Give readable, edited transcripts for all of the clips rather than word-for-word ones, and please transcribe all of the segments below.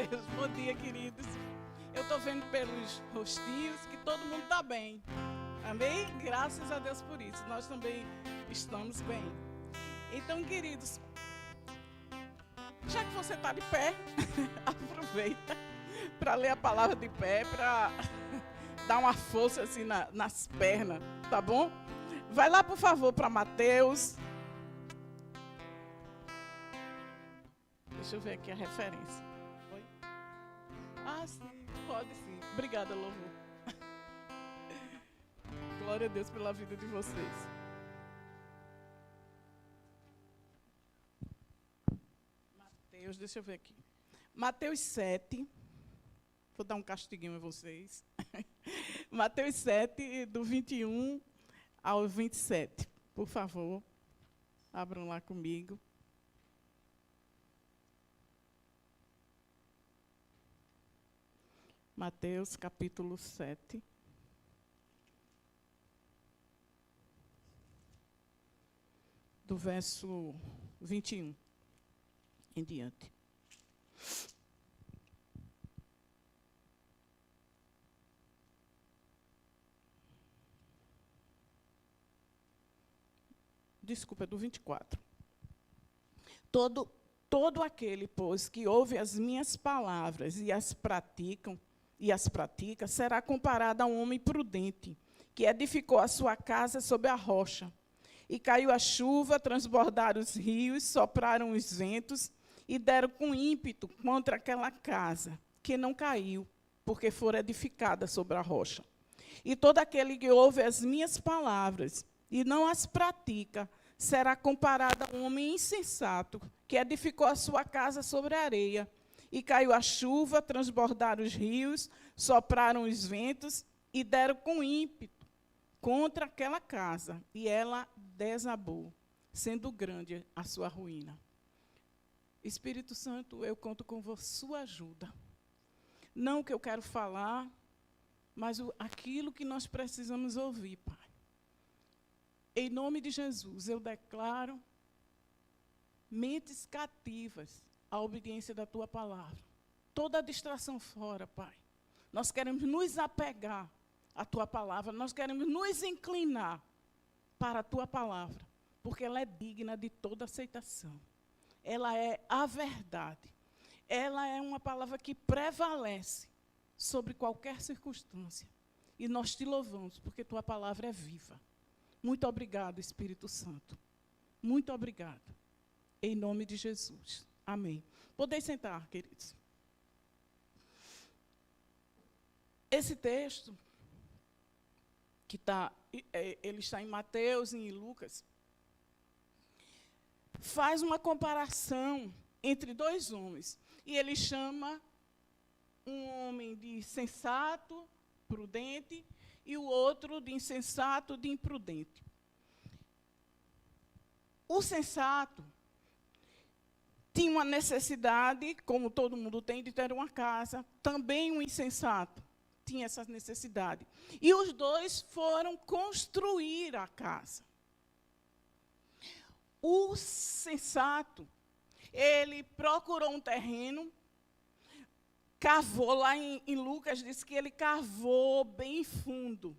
Deus. Bom dia, queridos. Eu estou vendo pelos rostinhos que todo mundo está bem. Amém? Graças a Deus por isso. Nós também estamos bem. Então, queridos, já que você está de pé, aproveita para ler a palavra de pé, para dar uma força assim nas pernas, tá bom? Vai lá, por favor, para Mateus. Deixa eu ver aqui a referência. Oi? Ah, sim, pode sim. Obrigada, louvor. Glória a Deus pela vida de vocês. Mateus, deixa eu ver aqui. Mateus 7. Vou dar um castiguinho a vocês. Mateus 7, do 21 ao 27. Por favor, abram lá comigo. Mateus, capítulo 7. Do verso 21 em diante. Desculpa, é do 24. Todo aquele, pois, que ouve as minhas palavras e as pratica, será comparado a um homem prudente, que edificou a sua casa sobre a rocha. E caiu a chuva, transbordaram os rios, sopraram os ventos, e deram com ímpeto contra aquela casa, que não caiu, porque fora edificada sobre a rocha. E todo aquele que ouve as minhas palavras e não as pratica, será comparado a um homem insensato, que edificou a sua casa sobre a areia. E caiu a chuva, transbordaram os rios, sopraram os ventos, e deram com ímpeto contra aquela casa, e ela desabou, sendo grande a sua ruína. Espírito Santo, eu conto com sua ajuda. Não o que eu quero falar, mas aquilo que nós precisamos ouvir, Pai. Em nome de Jesus, eu declaro mentes cativas à obediência da Tua palavra. Toda distração fora, Pai. Nós queremos nos apegar à Tua palavra, nós queremos nos inclinar para a Tua palavra, porque ela é digna de toda aceitação. Ela é a verdade. Ela é uma palavra que prevalece sobre qualquer circunstância. E nós te louvamos, porque Tua palavra é viva. Muito obrigado, Espírito Santo. Muito obrigado. Em nome de Jesus. Amém. Podeis sentar, queridos. Esse texto, ele está em Mateus e em Lucas, faz uma comparação entre dois homens. E ele chama um homem de sensato, prudente, e o outro de insensato, de imprudente. O sensato tinha uma necessidade, como todo mundo tem, de ter uma casa. Também o insensato tinha essa necessidade. E os dois foram construir a casa. O sensato, ele procurou um terreno, cavou, lá em Lucas, diz que ele cavou bem fundo,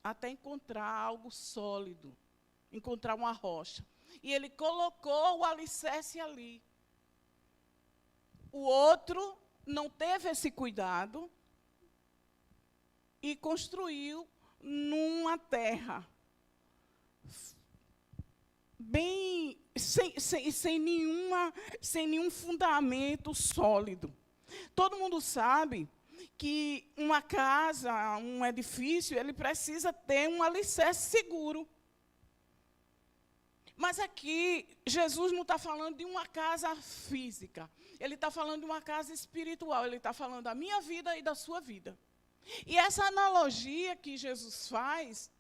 até encontrar algo sólido, encontrar uma rocha. E ele colocou o alicerce ali. O outro não teve esse cuidado e construiu numa terra bem sem nenhum fundamento sólido. Todo mundo sabe que uma casa, um edifício, ele precisa ter um alicerce seguro. Mas aqui, Jesus não está falando de uma casa física. Ele está falando de uma casa espiritual. Ele está falando da minha vida e da sua vida. E essa analogia que Jesus faz,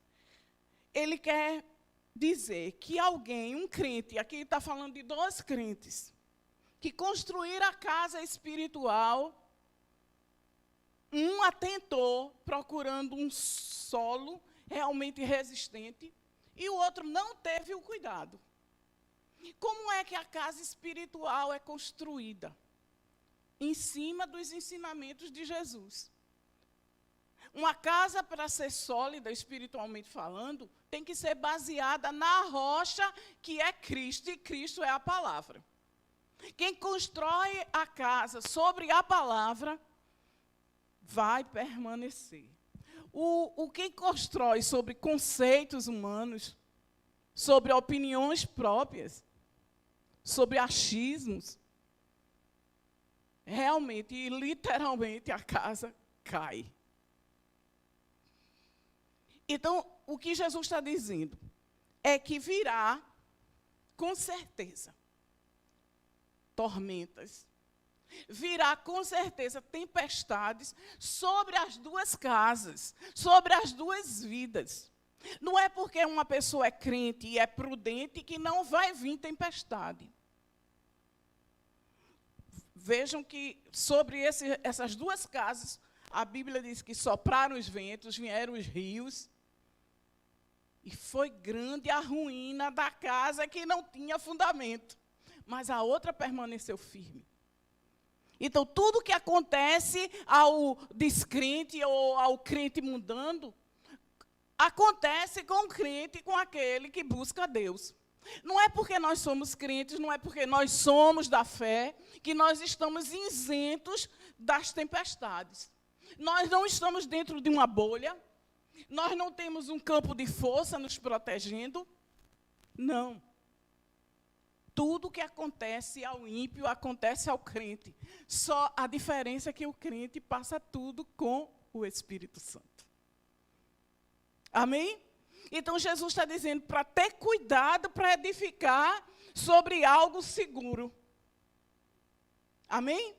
ele quer dizer que alguém, um crente, aqui ele está falando de dois crentes, que construíram a casa espiritual, um atentou procurando um solo realmente resistente, e o outro não teve o cuidado. Como é que a casa espiritual é construída? em cima dos ensinamentos de Jesus. Uma casa, para ser sólida, espiritualmente falando, tem que ser baseada na rocha que é Cristo, e Cristo é a palavra. Quem constrói a casa sobre a palavra vai permanecer. Quem constrói sobre conceitos humanos, sobre opiniões próprias, sobre achismos, realmente e literalmente a casa cai. Então, o que Jesus está dizendo é que virá, com certeza, tormentas. Virá, com certeza, tempestades sobre as duas casas, sobre as duas vidas. Não é porque uma pessoa é crente e é prudente que não vai vir tempestade. Vejam que sobre essas duas casas, a Bíblia diz que sopraram os ventos, vieram os rios, e foi grande a ruína da casa que não tinha fundamento. Mas a outra permaneceu firme. Então, tudo que acontece ao descrente ou ao crente mundano, acontece com o crente, com aquele que busca Deus. Não é porque nós somos crentes, não é porque nós somos da fé, que nós estamos isentos das tempestades. Nós não estamos dentro de uma bolha, nós não temos um campo de força nos protegendo. Não. Tudo que acontece ao ímpio, acontece ao crente. Só a diferença é que o crente passa tudo com o Espírito Santo. Amém? Então, Jesus está dizendo para ter cuidado para edificar sobre algo seguro. Amém?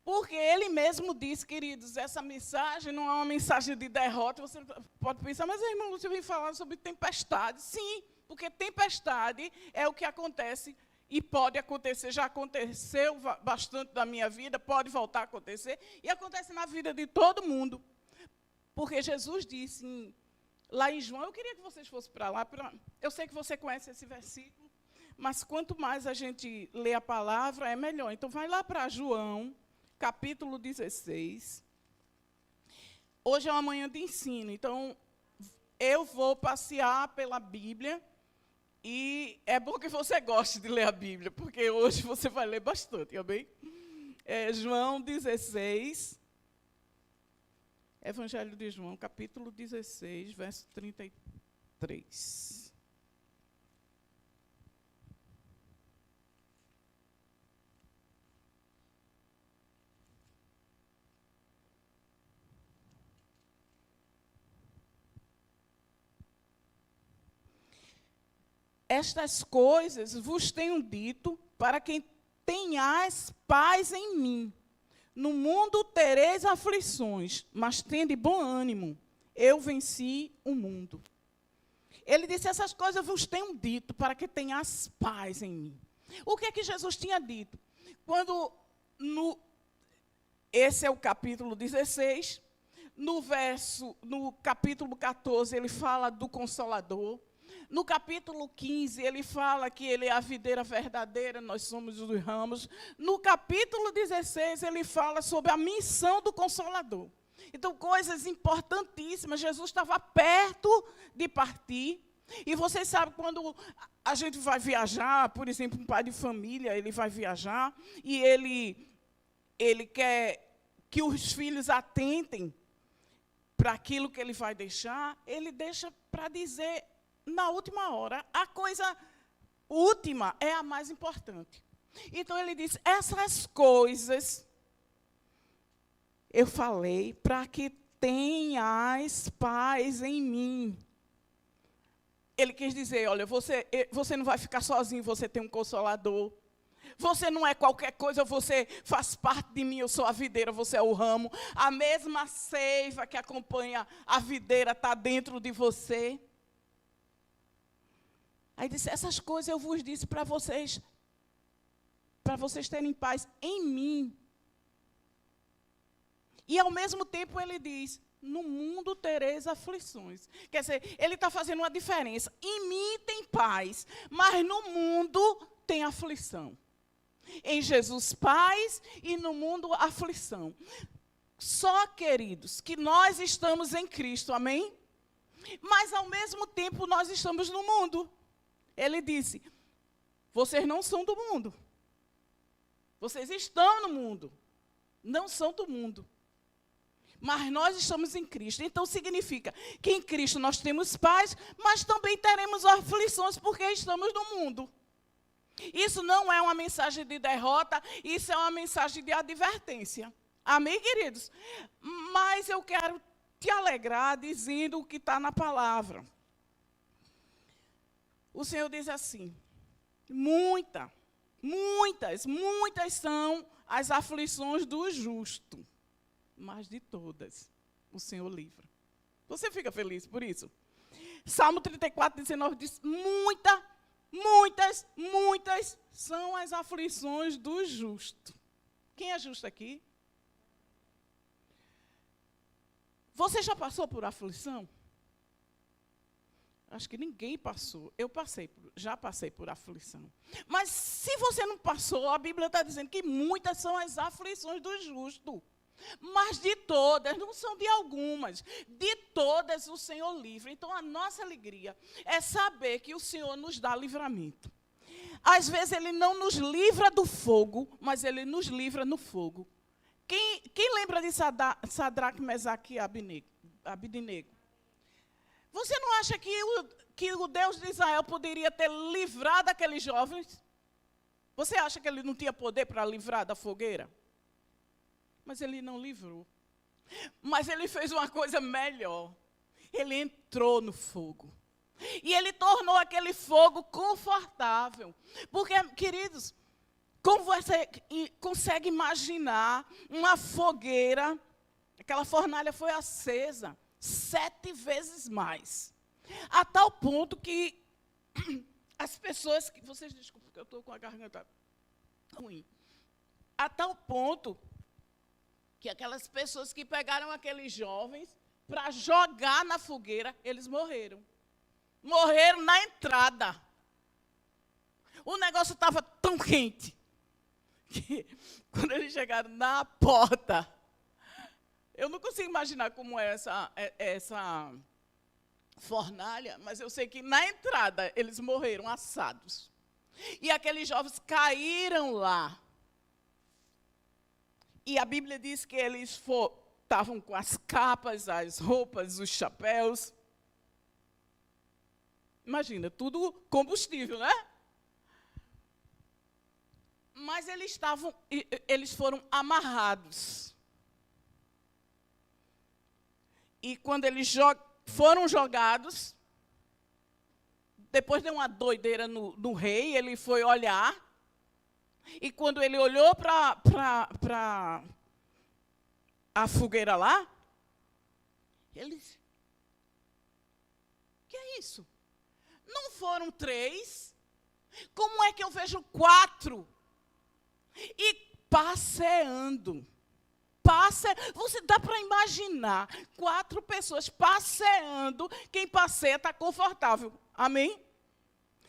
Porque ele mesmo disse, queridos, essa mensagem não é uma mensagem de derrota. Você pode pensar, mas, irmão, você vem falar sobre tempestade. Sim, porque tempestade é o que acontece e pode acontecer. Já aconteceu bastante na minha vida, pode voltar a acontecer. E acontece na vida de todo mundo. Porque Jesus disse, lá em João, eu queria que vocês fossem para lá. Eu sei que você conhece esse versículo, mas quanto mais a gente lê a palavra, é melhor. Então, vai lá para João, capítulo 16. Hoje é uma manhã de ensino, então eu vou passear pela Bíblia e é bom que você goste de ler a Bíblia, porque hoje você vai ler bastante, amém? João 16, Evangelho de João, capítulo 16, verso 33. Estas coisas vos tenho dito para que tenhais paz em mim. No mundo tereis aflições, mas tende bom ânimo. Eu venci o mundo. Ele disse, essas coisas vos tenho dito para que tenhais paz em mim. O que é que Jesus tinha dito? Esse é o capítulo 16, no capítulo 14, ele fala do Consolador. No capítulo 15, ele fala que ele é a videira verdadeira, nós somos os ramos. No capítulo 16, ele fala sobre a missão do Consolador. Então, coisas importantíssimas. Jesus estava perto de partir. E vocês sabem, quando a gente vai viajar, por exemplo, um pai de família, ele vai viajar, e ele quer que os filhos atentem para aquilo que ele vai deixar, ele deixa para dizer na última hora. A coisa última é a mais importante. Então, ele diz, essas coisas eu falei para que tenhais paz em mim. Ele quis dizer, olha, você não vai ficar sozinho, você tem um Consolador. Você não é qualquer coisa, você faz parte de mim, eu sou a videira, você é o ramo. A mesma seiva que acompanha a videira está dentro de você. Aí disse, essas coisas eu vos disse para vocês terem paz em mim. E ao mesmo tempo ele diz, no mundo tereis aflições. Quer dizer, ele está fazendo uma diferença. Em mim tem paz, mas no mundo tem aflição. Em Jesus, paz, e no mundo, aflição. Só, queridos, que nós estamos em Cristo, amém? Mas, ao mesmo tempo, nós estamos no mundo. Ele disse, vocês não são do mundo. Vocês estão no mundo, não são do mundo. Mas nós estamos em Cristo. Então, significa que em Cristo nós temos paz, mas também teremos aflições porque estamos no mundo. Isso não é uma mensagem de derrota, isso é uma mensagem de advertência. Amém, queridos? Mas eu quero te alegrar dizendo o que está na palavra. O Senhor diz assim, muitas são as aflições do justo, mas de todas o Senhor livra. Você fica feliz por isso? Salmo 34, 19 diz, muitas são as aflições do justo. Quem é justo aqui? Você já passou por aflição? Acho que ninguém passou. Eu já passei por aflição. Mas se você não passou, a Bíblia está dizendo que muitas são as aflições do justo. Mas de todas, não são de algumas. De todas o Senhor livra. Então a nossa alegria é saber que o Senhor nos dá livramento. Às vezes Ele não nos livra do fogo, mas Ele nos livra no fogo. Quem lembra de Sadraque, Mesaque e Abidnego? Você não acha que o Deus de Israel poderia ter livrado aqueles jovens? Você acha que ele não tinha poder para livrar da fogueira? Mas ele não livrou. Mas ele fez uma coisa melhor. Ele entrou no fogo. E ele tornou aquele fogo confortável. Porque, queridos, como você consegue imaginar uma fogueira, aquela fornalha foi acesa 7 vezes mais. A tal ponto que as pessoas, vocês desculpem, porque eu estou com a garganta ruim. A tal ponto que aquelas pessoas que pegaram aqueles jovens para jogar na fogueira, eles morreram. Morreram na entrada. O negócio estava tão quente que quando eles chegaram na porta, eu não consigo imaginar como é essa fornalha, mas eu sei que na entrada eles morreram assados. E aqueles jovens caíram lá. E a Bíblia diz que eles estavam com as capas, as roupas, os chapéus. Imagina, tudo combustível, né? Mas eles foram amarrados. E quando eles foram jogados, depois deu uma doideira no rei, ele foi olhar. E quando ele olhou para a fogueira lá, ele disse, que é isso? Não foram 3? Como é que eu vejo 4? E passeando. Você dá para imaginar 4 pessoas passeando, quem passeia está confortável. Amém?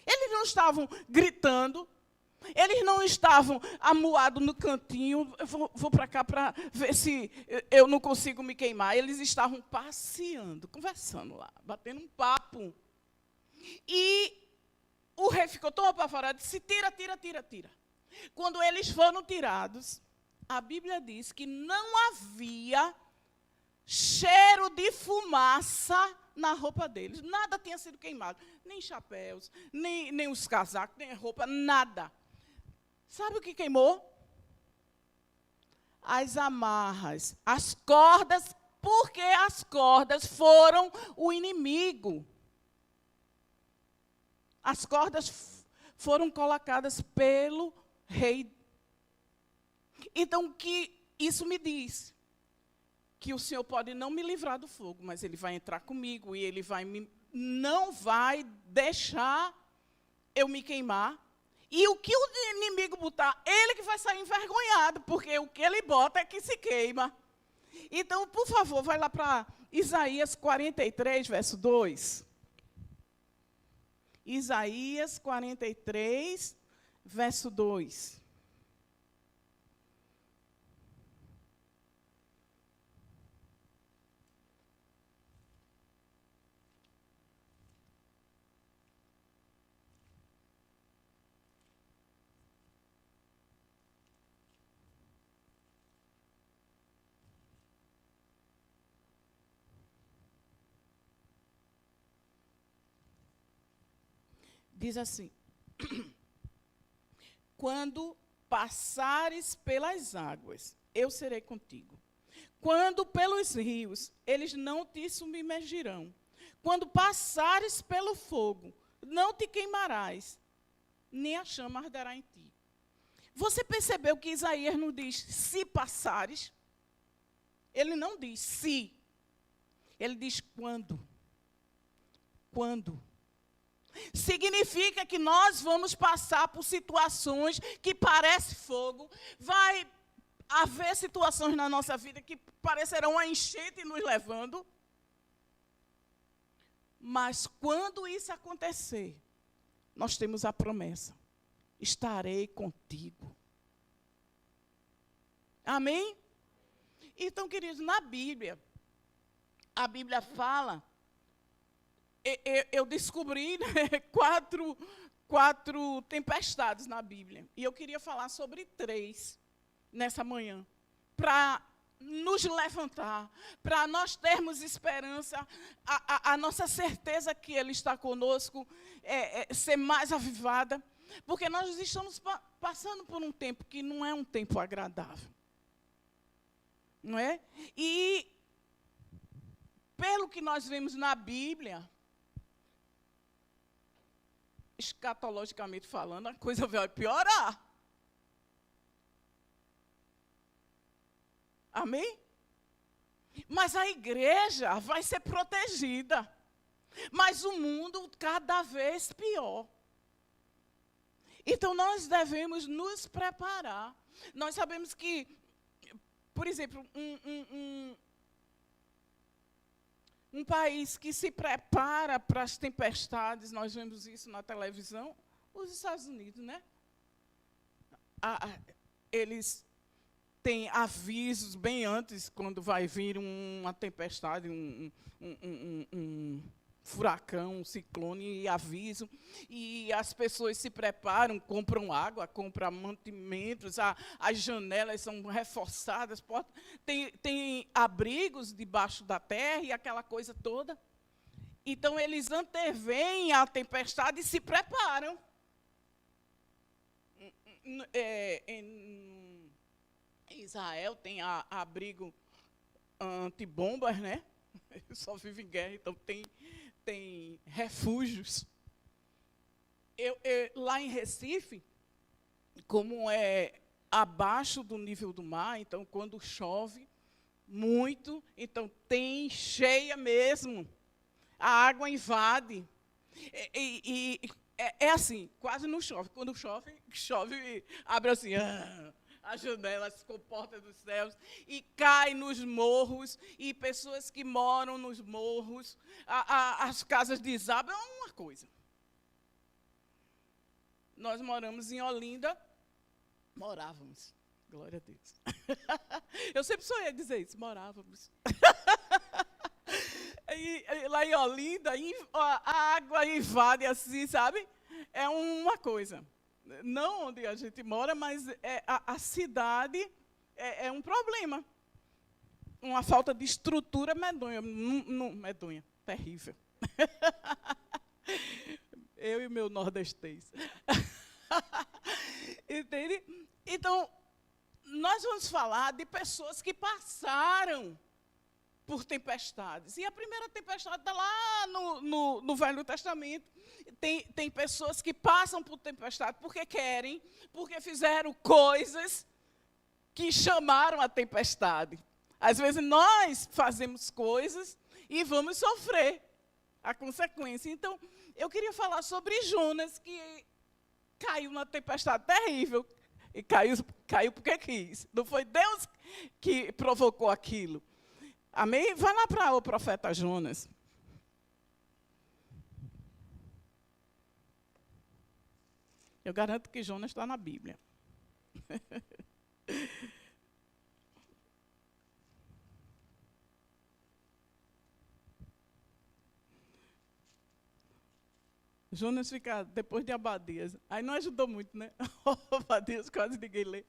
Eles não estavam gritando, eles não estavam amuados no cantinho, eu vou para cá para ver se eu não consigo me queimar. Eles estavam passeando, conversando lá, batendo um papo. E o rei ficou tão apavorado, disse, tira. Quando eles foram tirados, a Bíblia diz que não havia cheiro de fumaça na roupa deles. Nada tinha sido queimado. Nem chapéus, nem os casacos, nem roupa, nada. Sabe o que queimou? As amarras, as cordas, porque as cordas foram o inimigo. As cordas foram colocadas pelo rei. Então, que isso me diz que o Senhor pode não me livrar do fogo, mas Ele vai entrar comigo e Ele não vai deixar eu me queimar. E o que o inimigo botar, ele que vai sair envergonhado, porque o que ele bota é que se queima. Então, por favor, vai lá para Isaías 43, verso 2. Isaías 43, verso 2. Diz assim: quando passares pelas águas, eu serei contigo. Quando pelos rios, eles não te submergirão. Quando passares pelo fogo, não te queimarás, nem a chama arderá em ti. Você percebeu que Isaías não diz se passares? Ele não diz se. Ele diz quando. Quando. Significa que nós vamos passar por situações que parecem fogo. Vai haver situações na nossa vida que parecerão uma enchente nos levando. Mas quando isso acontecer, nós temos a promessa: estarei contigo. Amém? Então, queridos, na Bíblia, a Bíblia fala, eu descobri, né, quatro tempestades na Bíblia. E eu queria falar sobre 3 nessa manhã, para nos levantar, para nós termos esperança, a nossa certeza que Ele está conosco ser mais avivada, porque nós estamos passando por um tempo que não é um tempo agradável. Não é? E, pelo que nós vemos na Bíblia, escatologicamente falando, a coisa vai piorar. Amém? Mas a igreja vai ser protegida. Mas o mundo cada vez pior. Então, nós devemos nos preparar. Nós sabemos que, por exemplo, um país que se prepara para as tempestades, nós vemos isso na televisão, os Estados Unidos, né? Eles têm avisos bem antes, quando vai vir uma tempestade, um furacão, um ciclone, e aviso. E as pessoas se preparam, compram água, compram mantimentos, as janelas são reforçadas, tem abrigos debaixo da terra e aquela coisa toda. Então, eles anteveem a tempestade e se preparam. Em Israel tem abrigo antibombas, né? Só vive em guerra, então tem refúgios. Lá em Recife, como é abaixo do nível do mar, então quando chove muito, então tem cheia mesmo. A água invade. É assim, quase não chove. Quando chove, abre assim, as janelas com portas dos céus, e cai nos morros, e pessoas que moram nos morros, as casas desabam, é uma coisa. Nós moramos em Olinda, morávamos, glória a Deus. Eu sempre sonhei dizer isso, morávamos. E lá em Olinda, a água invade assim, sabe? É uma coisa. Não onde a gente mora, mas a cidade é um problema. Uma falta de estrutura medonha. Medonha, terrível. Eu e o meu nordestês. Entende? Então, nós vamos falar de pessoas que passaram por tempestades. E a primeira tempestade está lá no Velho Testamento. Tem pessoas que passam por tempestade porque querem, porque fizeram coisas que chamaram a tempestade. Às vezes nós fazemos coisas e vamos sofrer a consequência. Então, eu queria falar sobre Jonas, que caiu numa tempestade terrível. E caiu porque quis. Não foi Deus que provocou aquilo. Amém? Vai lá para o profeta Jonas. Eu garanto que Jonas está na Bíblia. Jonas fica depois de Abadias. Aí não ajudou muito, né? Abadias quase ninguém lê.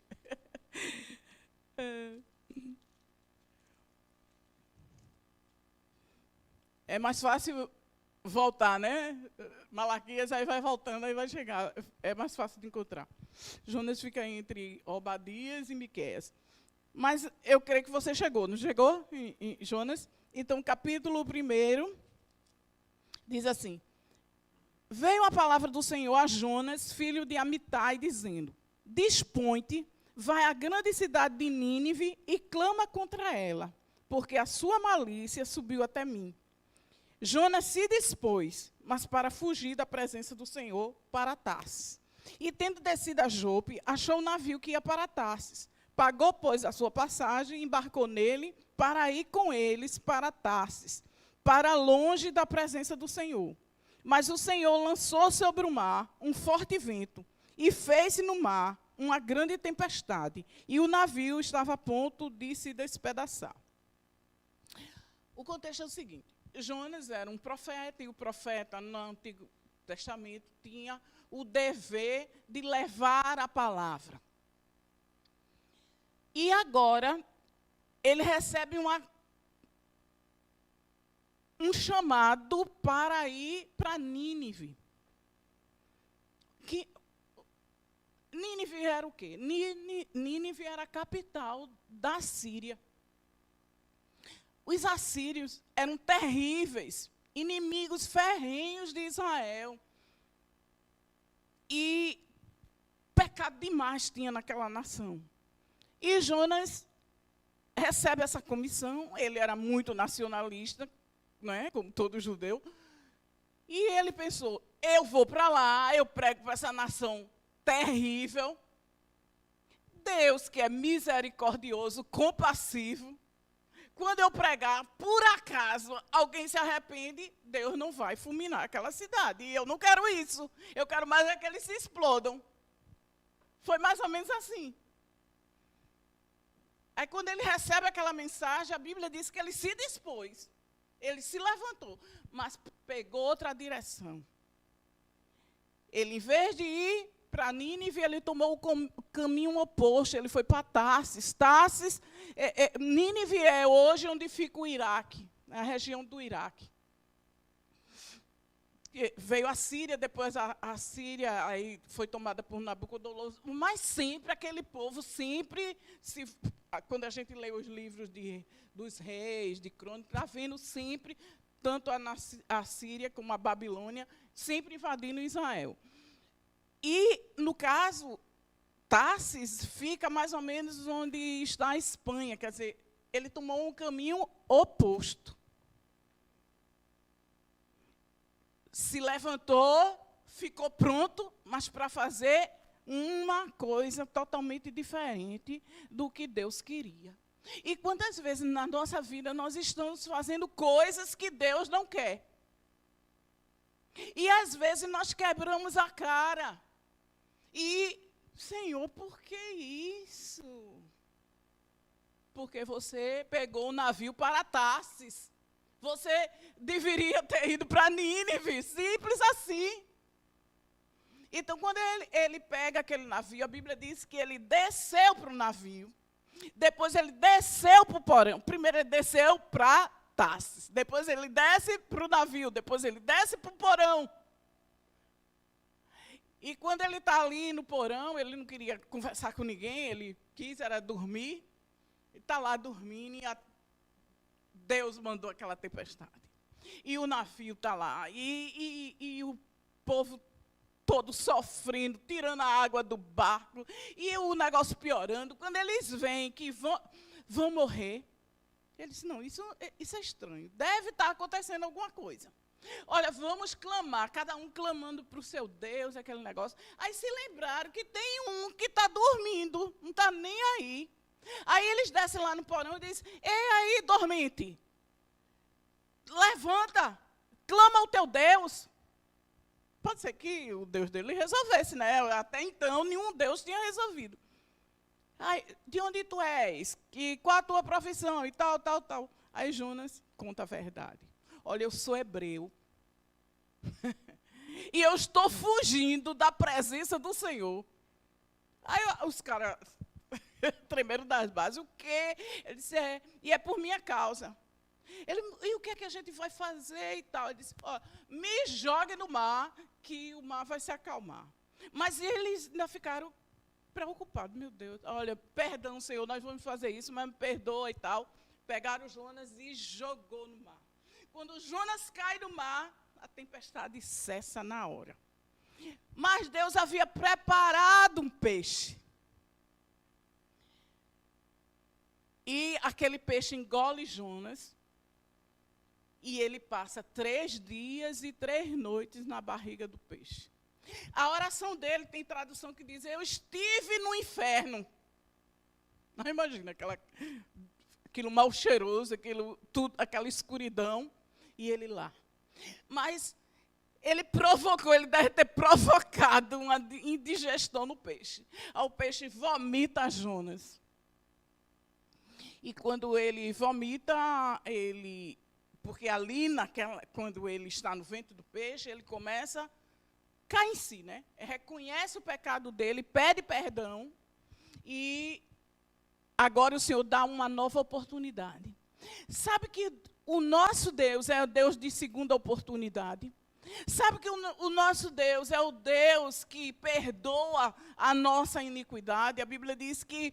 É mais fácil voltar, né? Malaquias, aí vai voltando, aí vai chegar. É mais fácil de encontrar. Jonas fica entre Obadias e Miqueias. Mas eu creio que você chegou, não chegou, em Jonas? Então, capítulo 1 diz assim: Veio a palavra do Senhor a Jonas, filho de Amitai, dizendo: Dispõe-te, vai à grande cidade de Nínive e clama contra ela, porque a sua malícia subiu até mim. Jonas se dispôs, mas para fugir da presença do Senhor, para Tarsis. E tendo descido a Jope, achou um navio que ia para Tarsis. Pagou, pois, a sua passagem, embarcou nele, para ir com eles para Tarsis, para longe da presença do Senhor. Mas o Senhor lançou sobre o mar um forte vento, e fez-se no mar uma grande tempestade, e o navio estava a ponto de se despedaçar. O contexto é o seguinte: Jonas era um profeta, e o profeta no Antigo Testamento tinha o dever de levar a palavra. E agora, ele recebe um chamado para ir para Nínive. Nínive era o quê? Nínive era a capital da Síria. Os assírios eram terríveis, inimigos ferrenhos de Israel. E pecado demais tinha naquela nação. E Jonas recebe essa comissão, ele era muito nacionalista, né, como todo judeu, e ele pensou: eu vou para lá, eu prego para essa nação terrível. Deus, que é misericordioso, compassivo, quando eu pregar, por acaso, alguém se arrepende, Deus não vai fulminar aquela cidade. E eu não quero isso. Eu quero mais é que eles se explodam. Foi mais ou menos assim. Aí, quando ele recebe aquela mensagem, a Bíblia diz que ele se dispôs. Ele se levantou, mas pegou outra direção. Ele, em vez de ir para Nínive, ele tomou o caminho oposto. Ele foi para Tarsis. Nínive é hoje onde fica o Iraque, a região do Iraque. Veio a Síria, depois a Síria aí foi tomada por Nabucodonosor, mas sempre aquele povo, quando a gente lê os livros dos reis, de crônicas, está vendo sempre, tanto a Síria como a Babilônia, sempre invadindo Israel. E, no caso, Tarsis fica mais ou menos onde está a Espanha, quer dizer, ele tomou um caminho oposto. Se levantou, ficou pronto, mas para fazer uma coisa totalmente diferente do que Deus queria. E quantas vezes na nossa vida nós estamos fazendo coisas que Deus não quer? E às vezes nós quebramos a cara. E, Senhor, por que isso? Porque você pegou o navio para Tarsis. Você deveria ter ido para Nínive, simples assim. Então, quando ele pega aquele navio, a Bíblia diz que ele desceu para o navio, depois ele desceu para o porão. Primeiro ele desceu para Tarsis, depois ele desce para o navio, depois ele desce para o porão. E quando ele está ali no porão, ele não queria conversar com ninguém, ele quis era dormir. Ele está lá dormindo e Deus mandou aquela tempestade. E o navio está lá. E o povo todo sofrendo, tirando a água do barco. E o negócio piorando. Quando eles veem que vão morrer, eles dizem: não, isso é estranho. Deve estar acontecendo alguma coisa. Olha, vamos clamar, cada um clamando para o seu Deus, aquele negócio. Aí se lembraram que tem um que está dormindo, não está nem aí. Aí eles descem lá no porão e dizem: ei aí, dormente, levanta, clama ao teu Deus. Pode ser que o Deus dele resolvesse, né? Até então, nenhum Deus tinha resolvido. Aí, de onde tu és? Qual a tua profissão? E tal. Aí Jonas conta a verdade. Olha, eu sou hebreu. E eu estou fugindo da presença do Senhor. Aí os caras tremeram das bases. O quê? Ele disse: e é por minha causa. Ele, e o que é que a gente vai fazer e tal? Ele disse, ó, me jogue no mar, que o mar vai se acalmar. Mas eles ainda ficaram preocupados. Meu Deus, olha, perdão, Senhor, nós vamos fazer isso, mas me perdoa e tal. Pegaram Jonas e jogou no mar. Quando Jonas cai no mar, a tempestade cessa na hora. Mas Deus havia preparado um peixe. E aquele peixe engole Jonas. E ele passa 3 dias e 3 noites na barriga do peixe. A oração dele tem tradução que diz, eu estive no inferno. Não imagina aquilo mal cheiroso, aquela escuridão, e ele lá. Mas ele deve ter provocado uma indigestão no peixe. O peixe vomita Jonas. E quando ele vomita, porque ali, quando ele está no ventre do peixe, ele começa a cair em si, né? Reconhece o pecado dele, pede perdão, e agora o Senhor dá uma nova oportunidade. Sabe que o nosso Deus é o Deus de segunda oportunidade? Sabe que o nosso Deus é o Deus que perdoa a nossa iniquidade? A Bíblia diz que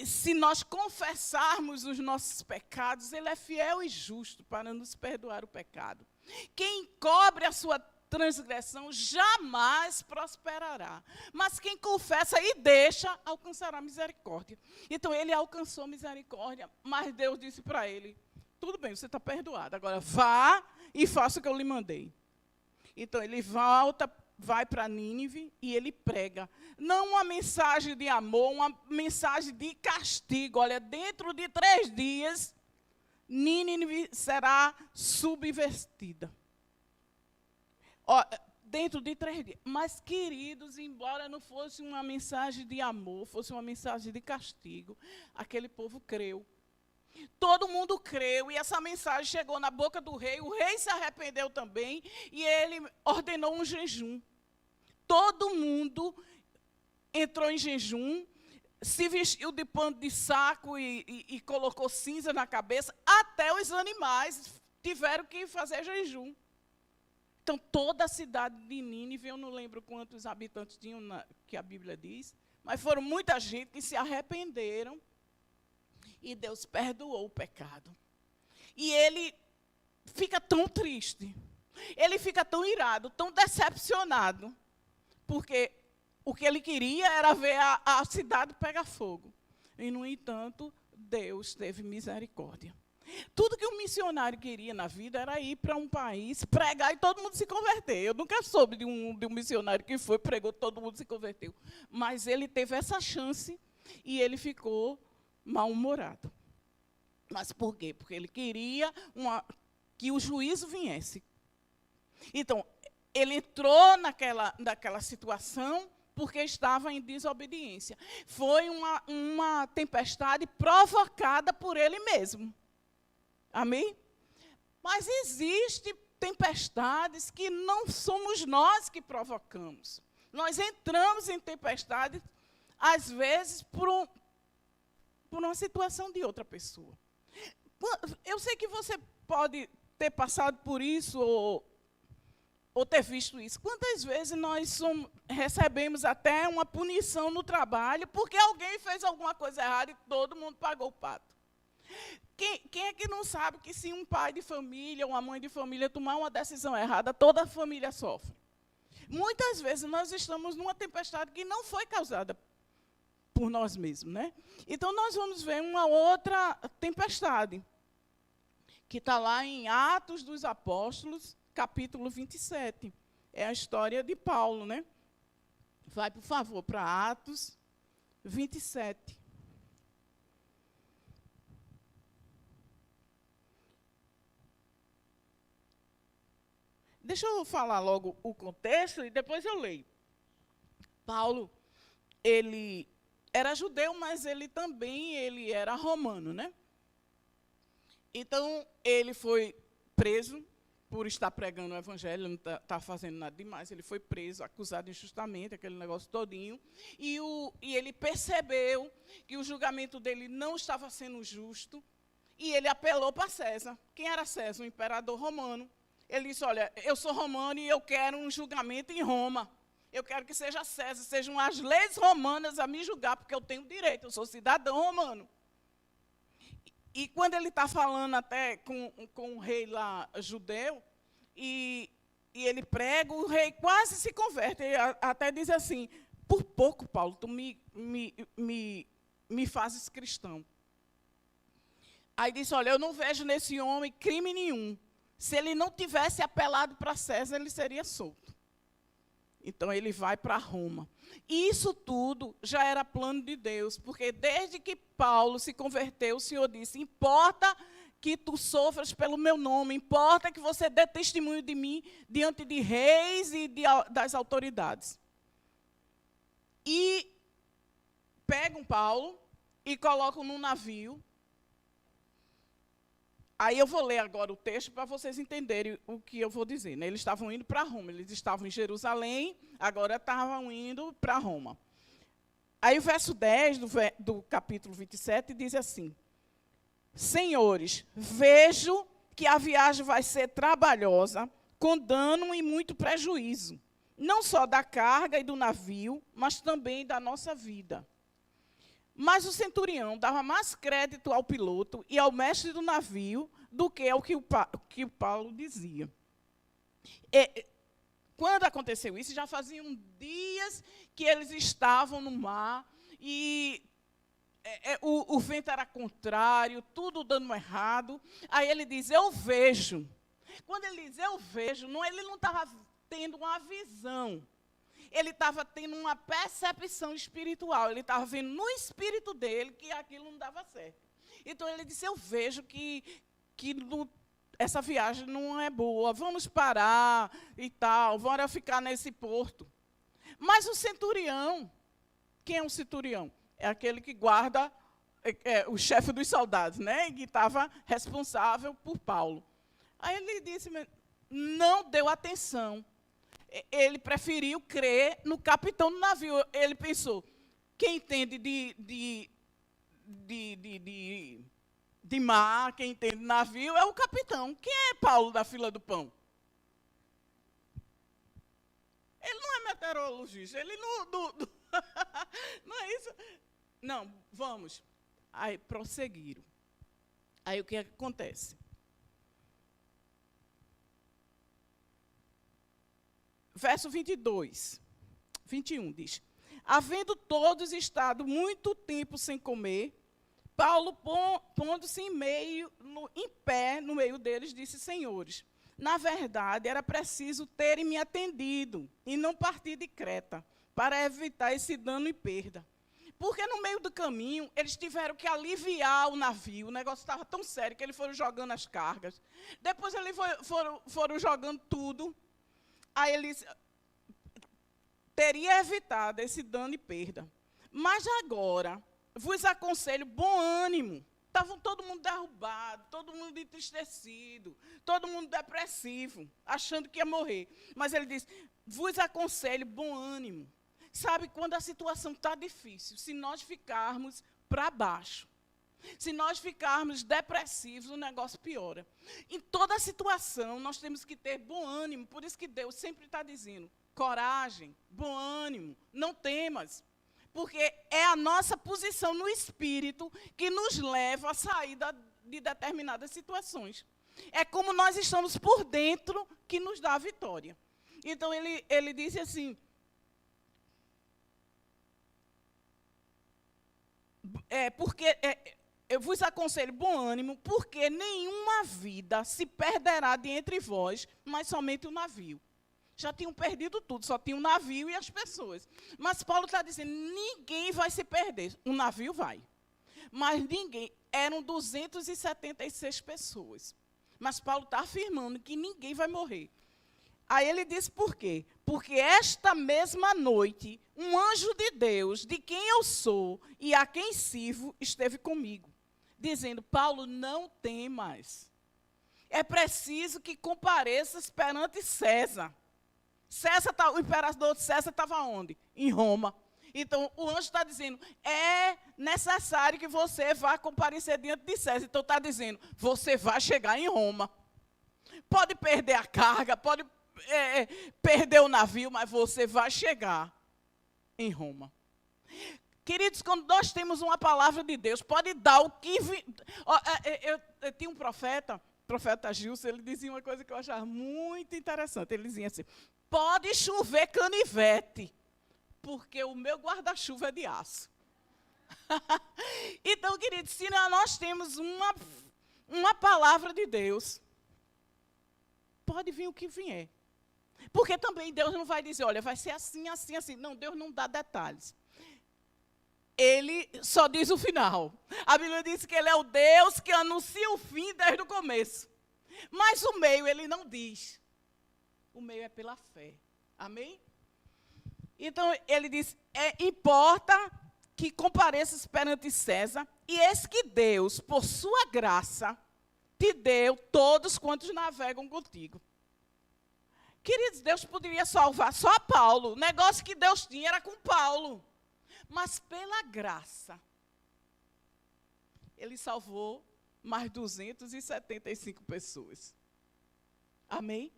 se nós confessarmos os nossos pecados, Ele é fiel e justo para nos perdoar o pecado. Quem encobre a sua transgressão jamais prosperará. Mas quem confessa e deixa, alcançará misericórdia. Então, ele alcançou misericórdia, mas Deus disse para ele, tudo bem, você está perdoado, agora vá e faça o que eu lhe mandei. Então, ele volta, vai para Nínive e ele prega. Não uma mensagem de amor, uma mensagem de castigo. Olha, dentro de 3 dias, Nínive será subvertida. Dentro de 3 dias. Mas, queridos, embora não fosse uma mensagem de amor, fosse uma mensagem de castigo, aquele povo creu. Todo mundo creu, e essa mensagem chegou na boca do rei, o rei se arrependeu também, e ele ordenou um jejum. Todo mundo entrou em jejum, se vestiu de pano de saco e colocou cinza na cabeça, até os animais tiveram que fazer jejum. Então, toda a cidade de Nínive, eu não lembro quantos habitantes tinham, que a Bíblia diz, mas foram muita gente que se arrependeram, e Deus perdoou o pecado. E ele fica tão triste, ele fica tão irado, tão decepcionado, porque o que ele queria era ver a cidade pegar fogo. E, no entanto, Deus teve misericórdia. Tudo que um missionário queria na vida era ir para um país, pregar e todo mundo se converter. Eu nunca soube de um missionário que foi, pregou, todo mundo se converteu. Mas ele teve essa chance e ele ficou mal-humorado. Mas por quê? Porque ele queria que o juízo viesse. Então, ele entrou naquela situação porque estava em desobediência. Foi uma tempestade provocada por ele mesmo. Amém? Mas existem tempestades que não somos nós que provocamos. Nós entramos em tempestades, às vezes, por uma situação de outra pessoa. Eu sei que você pode ter passado por isso ou ter visto isso. Quantas vezes nós recebemos até uma punição no trabalho porque alguém fez alguma coisa errada e todo mundo pagou o pato? Quem é que não sabe que se um pai de família, uma mãe de família tomar uma decisão errada, toda a família sofre? Muitas vezes nós estamos numa tempestade que não foi causada por nós mesmos, né? Então, nós vamos ver uma outra tempestade, que está lá em Atos dos Apóstolos, capítulo 27. É a história de Paulo, né? Vai, por favor, para Atos 27. Deixa eu falar logo o contexto e depois eu leio. Paulo, ele era judeu, mas ele também era romano, né? Então, ele foi preso por estar pregando o evangelho, não está fazendo nada demais. Ele foi preso, acusado injustamente, aquele negócio todinho. E ele percebeu que o julgamento dele não estava sendo justo. E ele apelou para César. Quem era César? O imperador romano. Ele disse, olha, eu sou romano e eu quero um julgamento em Roma. Eu quero que seja César, sejam as leis romanas a me julgar, porque eu tenho direito, eu sou cidadão romano. E quando ele está falando até com o rei lá judeu, e ele prega, o rei quase se converte. Ele até diz assim, por pouco, Paulo, tu me fazes cristão. Aí disse, olha, eu não vejo nesse homem crime nenhum. Se ele não tivesse apelado para César, ele seria solto. Então, ele vai para Roma. E isso tudo já era plano de Deus, porque desde que Paulo se converteu, o Senhor disse, importa que tu sofras pelo meu nome, importa que você dê testemunho de mim diante de reis e das autoridades. E pegam Paulo e colocam num navio. Aí eu vou ler agora o texto para vocês entenderem o que eu vou dizer. Né? Eles estavam indo para Roma, eles estavam em Jerusalém, agora estavam indo para Roma. Aí o verso 10 do capítulo 27 diz assim, Senhores, vejo que a viagem vai ser trabalhosa, com dano e muito prejuízo, não só da carga e do navio, mas também da nossa vida. Mas o centurião dava mais crédito ao piloto e ao mestre do navio do que ao que o Paulo dizia. Quando aconteceu isso, já faziam dias que eles estavam no mar e o vento era contrário, tudo dando errado. Aí ele diz, eu vejo. Quando ele diz, eu vejo, ele não estava tendo uma visão. Ele estava tendo uma percepção espiritual. Ele estava vendo no espírito dele que aquilo não dava certo. Então, ele disse, eu vejo que essa viagem não é boa. Vamos parar e tal. Bora ficar nesse porto. Mas o centurião, quem é um centurião? É aquele que guarda, o chefe dos soldados, né? Que estava responsável por Paulo. Aí ele disse, não deu atenção. Ele preferiu crer no capitão do navio. Ele pensou, quem entende de mar, quem entende de navio, é o capitão. Quem é Paulo da fila do pão? Ele não é meteorologista, ele não não é isso. Não, vamos. Aí prosseguiram. Aí o que acontece? Verso 21 diz, havendo todos estado muito tempo sem comer, Paulo, pondo-se em pé no meio deles, disse, Senhores, na verdade, era preciso terem me atendido e não partir de Creta, para evitar esse dano e perda. Porque no meio do caminho, eles tiveram que aliviar o navio, o negócio estava tão sério que eles foram jogando as cargas. Depois eles foram jogando tudo. Aí eles teria evitado esse dano e perda. Mas agora, vos aconselho bom ânimo. Estavam todo mundo derrubado, todo mundo entristecido, todo mundo depressivo, achando que ia morrer. Mas ele disse, vos aconselho bom ânimo. Sabe, quando a situação está difícil, se nós ficarmos para baixo, se nós ficarmos depressivos, o negócio piora. Em toda situação, nós temos que ter bom ânimo. Por isso que Deus sempre está dizendo, coragem, bom ânimo, não temas. Porque é a nossa posição no espírito que nos leva a sair de determinadas situações. É como nós estamos por dentro que nos dá a vitória. Então, ele disse assim, eu vos aconselho bom ânimo, porque nenhuma vida se perderá de entre vós, mas somente o navio. Já tinham perdido tudo, só tinha o navio e as pessoas. Mas Paulo está dizendo, ninguém vai se perder. O navio vai. Mas ninguém, eram 276 pessoas. Mas Paulo está afirmando que ninguém vai morrer. Aí ele diz por quê? Porque esta mesma noite, um anjo de Deus, de quem eu sou e a quem sirvo, esteve comigo, dizendo, Paulo, não temas. É preciso que compareças perante César. O imperador César estava onde? Em Roma. Então, o anjo está dizendo, é necessário que você vá comparecer diante de César. Então, está dizendo, você vai chegar em Roma. Pode perder a carga, pode perder o navio, mas você vai chegar em Roma. Queridos, quando nós temos uma palavra de Deus, pode dar o que... Eu tinha um profeta Gilson, ele dizia uma coisa que eu achava muito interessante. Ele dizia assim, pode chover canivete, porque o meu guarda-chuva é de aço. Então, queridos, se nós temos uma palavra de Deus, pode vir o que vier. Porque também Deus não vai dizer, olha, vai ser assim, assim, assim. Não, Deus não dá detalhes. Ele só diz o final. A Bíblia diz que ele é o Deus que anuncia o fim desde o começo. Mas o meio ele não diz. O meio é pela fé. Amém? Então, ele diz, importa que compareças perante César, e eis que Deus, por sua graça, te deu todos quantos navegam contigo. Queridos, Deus poderia salvar só Paulo. O negócio que Deus tinha era com Paulo. Mas pela graça, ele salvou mais 275 pessoas. Amém?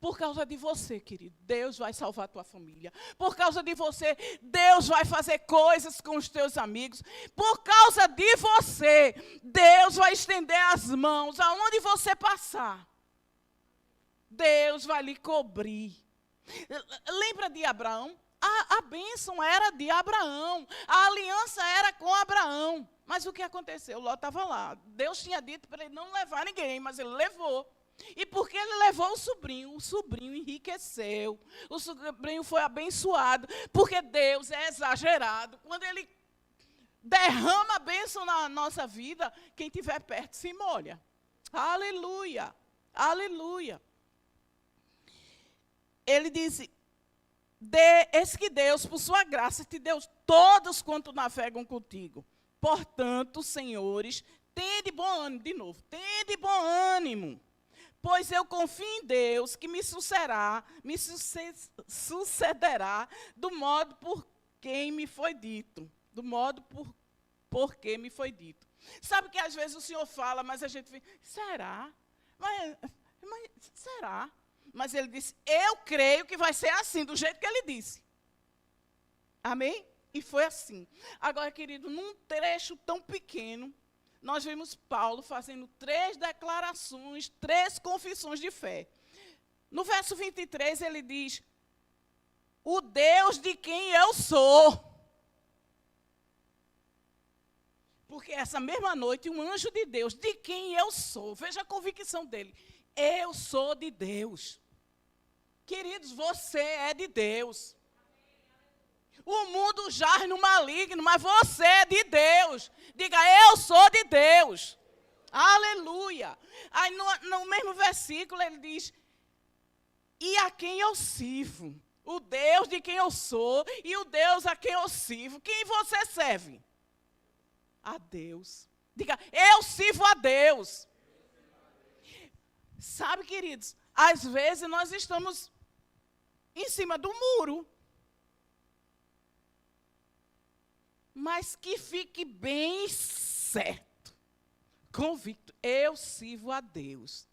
Por causa de você, querido, Deus vai salvar a tua família. Por causa de você, Deus vai fazer coisas com os teus amigos. Por causa de você, Deus vai estender as mãos aonde você passar. Deus vai lhe cobrir. Lembra de Abraão? A bênção era de Abraão. A aliança era com Abraão. Mas o que aconteceu? Ló estava lá. Deus tinha dito para ele não levar ninguém, mas ele levou. E porque ele levou o sobrinho enriqueceu. O sobrinho foi abençoado. Porque Deus é exagerado. Quando ele derrama a bênção na nossa vida, quem estiver perto se molha. Aleluia. Aleluia. Ele disse, eis que Deus, por sua graça, te deu todos quanto navegam contigo. Portanto, senhores, tende bom ânimo, de novo, tende bom ânimo, pois eu confio em Deus, que me sucederá do modo por quem me foi dito. Do modo por que me foi dito. Sabe que às vezes o Senhor fala, mas a gente fica, será? Mas será? Mas ele disse, eu creio que vai ser assim, do jeito que ele disse. Amém? E foi assim. Agora, querido, num trecho tão pequeno, nós vemos Paulo fazendo 3 declarações, 3 confissões de fé. No verso 23, ele diz, o Deus de quem eu sou. Porque essa mesma noite, um anjo de Deus, de quem eu sou, veja a convicção dele, eu sou de Deus. Queridos, você é de Deus. O mundo jaz no maligno, mas você é de Deus. Diga, eu sou de Deus. Aleluia. Aí no mesmo versículo ele diz, e a quem eu sirvo? O Deus de quem eu sou e o Deus a quem eu sirvo. Quem você serve? A Deus. Diga, eu sirvo a Deus. Sabe, queridos, às vezes nós estamos em cima do muro. Mas que fique bem certo, convicto, eu sirvo a Deus.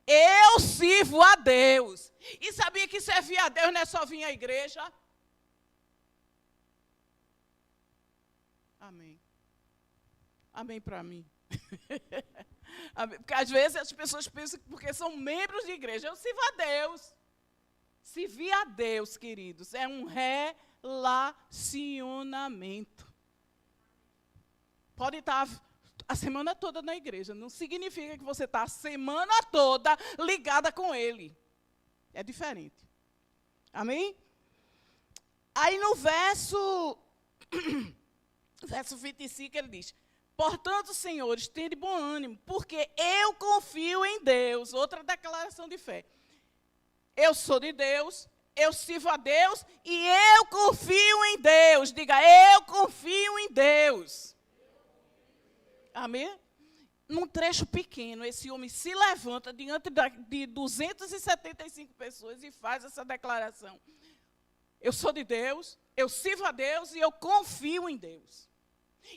Eu sirvo a Deus. E sabia que servir a Deus não é só vir à igreja? Amém. Amém para mim. Amém. Porque às vezes as pessoas pensam que porque são membros de igreja, eu sirvo a Deus. Servir a Deus, queridos, é um relacionamento. Pode estar a semana toda na igreja, não significa que você está a semana toda ligada com Ele. É diferente. Amém? Aí no verso 25 ele diz, portanto, senhores, tende bom ânimo, porque eu confio em Deus. Outra declaração de fé. Eu sou de Deus, eu sirvo a Deus e eu confio em Deus. Diga, eu confio em Deus. Amém? Num trecho pequeno, esse homem se levanta diante de 275 pessoas e faz essa declaração. Eu sou de Deus, eu sirvo a Deus e eu confio em Deus.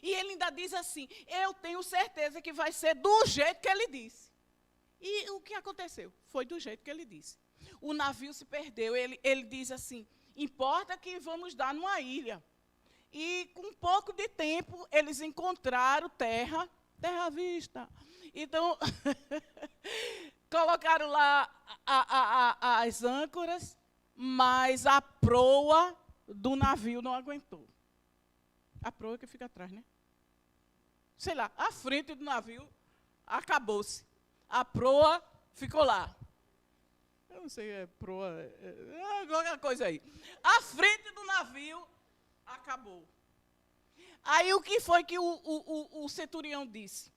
E ele ainda diz assim, eu tenho certeza que vai ser do jeito que ele disse. E o que aconteceu? Foi do jeito que ele disse. O navio se perdeu, ele diz assim, importa que vamos dar numa ilha. E com um pouco de tempo, eles encontraram terra à vista. Então, colocaram lá as âncoras, mas a proa do navio não aguentou. A proa que fica atrás, né? Sei lá, a frente do navio acabou-se. A proa ficou lá. Eu não sei, é proa, qualquer coisa aí. A frente do navio acabou. Aí o que foi que o centurião disse?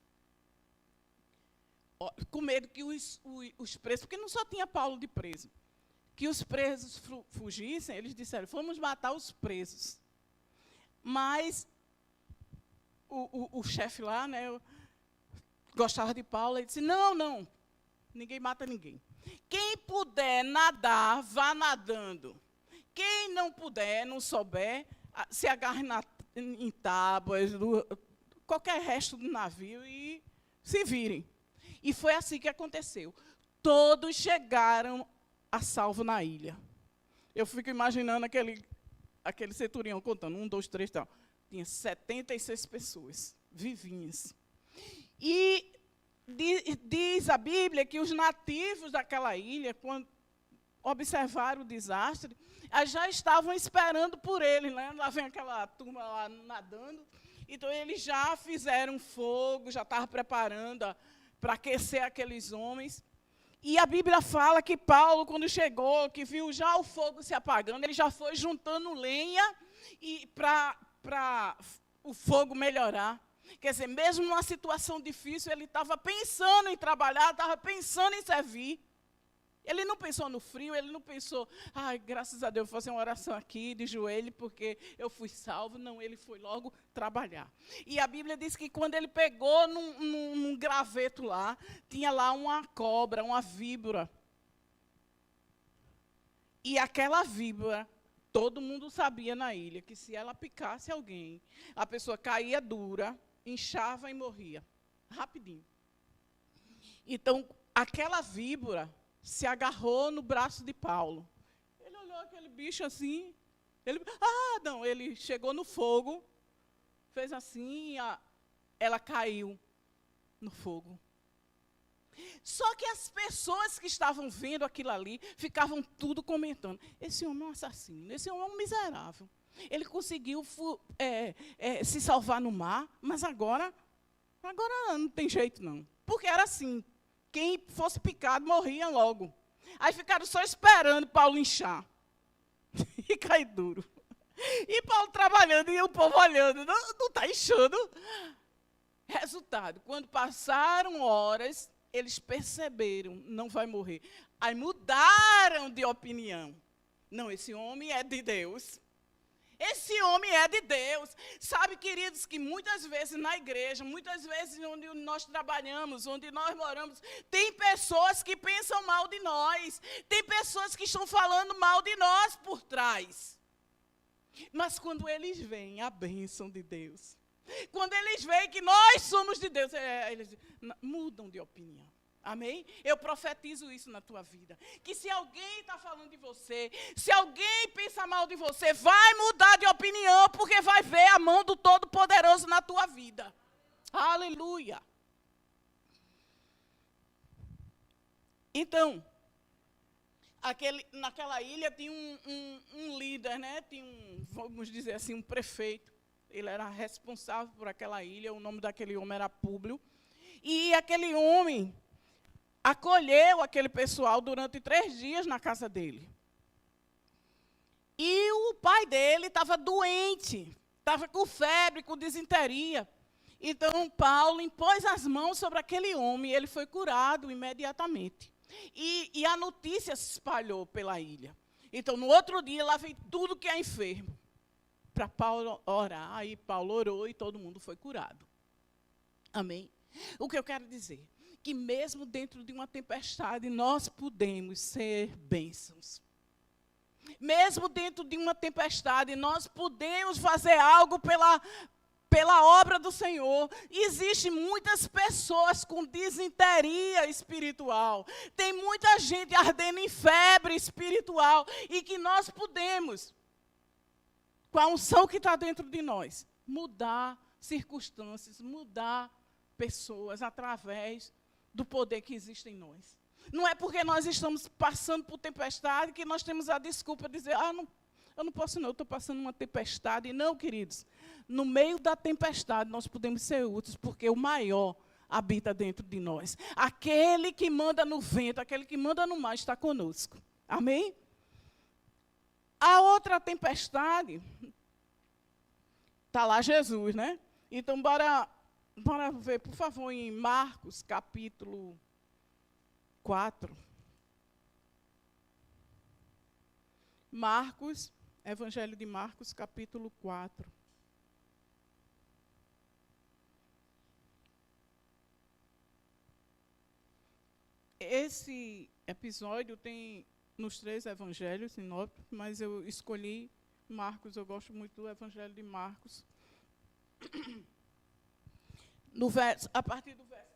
Com medo que os presos, porque não só tinha Paulo de preso, que os presos fugissem, eles disseram, vamos matar os presos. Mas o chefe lá, né, gostava de Paulo, ele disse, não, ninguém mata ninguém. Quem puder nadar, vá nadando. Quem não puder, não souber, se agarre em tábuas, qualquer resto do navio e se virem. E foi assim que aconteceu. Todos chegaram a salvo na ilha. Eu fico imaginando aquele centurião contando, 1, 2, 3, tal. Tinha 76 pessoas vivinhas. E diz a Bíblia que os nativos daquela ilha, quando observaram o desastre, já estavam esperando por ele, né? Lá vem aquela turma lá nadando. Então, eles já fizeram fogo, já estavam preparando para aquecer aqueles homens. E a Bíblia fala que Paulo, quando chegou, que viu já o fogo se apagando, ele já foi juntando lenha para o fogo melhorar. Quer dizer, mesmo numa situação difícil, ele estava pensando em trabalhar, estava pensando em servir. Ele não pensou no frio, ele não pensou, graças a Deus, vou fazer uma oração aqui de joelho, porque eu fui salvo. Não, ele foi logo trabalhar. E a Bíblia diz que quando ele pegou num graveto lá, tinha lá uma cobra, uma víbora. E aquela víbora, todo mundo sabia na ilha, que se ela picasse alguém, a pessoa caía dura, inchava e morria, rapidinho. Então, aquela víbora se agarrou no braço de Paulo. Ele olhou aquele bicho assim, ele chegou no fogo, fez assim, ela caiu no fogo. Só que as pessoas que estavam vendo aquilo ali, ficavam tudo comentando, esse homem é um assassino, esse homem é um miserável. Ele conseguiu se salvar no mar, mas agora não tem jeito não. Porque era assim, quem fosse picado morria logo. Aí ficaram só esperando Paulo inchar e cair duro. E Paulo trabalhando e o povo olhando, não está inchando. Resultado, quando passaram horas, eles perceberam, não vai morrer. Aí mudaram de opinião. Não, esse homem é de Deus. Esse homem é de Deus. Sabe, queridos, que muitas vezes na igreja, muitas vezes onde nós trabalhamos, onde nós moramos, tem pessoas que pensam mal de nós. Tem pessoas que estão falando mal de nós por trás. Mas quando eles veem a bênção de Deus, quando eles veem que nós somos de Deus, eles mudam de opinião. Amém? Eu profetizo isso na tua vida. Que se alguém está falando de você, se alguém pensa mal de você, vai mudar de opinião, porque vai ver a mão do Todo-Poderoso na tua vida. Aleluia. Então, naquela ilha tinha um líder, né? Tinha vamos dizer assim, um prefeito. Ele era responsável por aquela ilha, o nome daquele homem era Públio. E aquele homem acolheu aquele pessoal durante 3 dias na casa dele. E o pai dele estava doente, estava com febre, com disenteria. Então, Paulo impôs as mãos sobre aquele homem e ele foi curado imediatamente. E a notícia se espalhou pela ilha. Então, no outro dia, lá veio tudo que é enfermo para Paulo orar. Aí Paulo orou e todo mundo foi curado. Amém? O que eu quero dizer? Que mesmo dentro de uma tempestade, nós podemos ser bênçãos. Mesmo dentro de uma tempestade, nós podemos fazer algo pela obra do Senhor. Existem muitas pessoas com disenteria espiritual. Tem muita gente ardendo em febre espiritual. E que nós podemos, com a unção que está dentro de nós, mudar circunstâncias, mudar pessoas através do poder que existe em nós. Não é porque nós estamos passando por tempestade que nós temos a desculpa de dizer, não, eu não posso não, eu estou passando uma tempestade. Não, queridos, no meio da tempestade nós podemos ser úteis, porque o maior habita dentro de nós. Aquele que manda no vento, aquele que manda no mar está conosco. Amém? A outra tempestade, está lá Jesus, né? Então, bora ver, por favor, em Marcos, capítulo 4. Marcos, Evangelho de Marcos, capítulo 4. Esse episódio tem nos 3 evangelhos sinópticos, mas eu escolhi Marcos, eu gosto muito do Evangelho de Marcos. A partir do verso.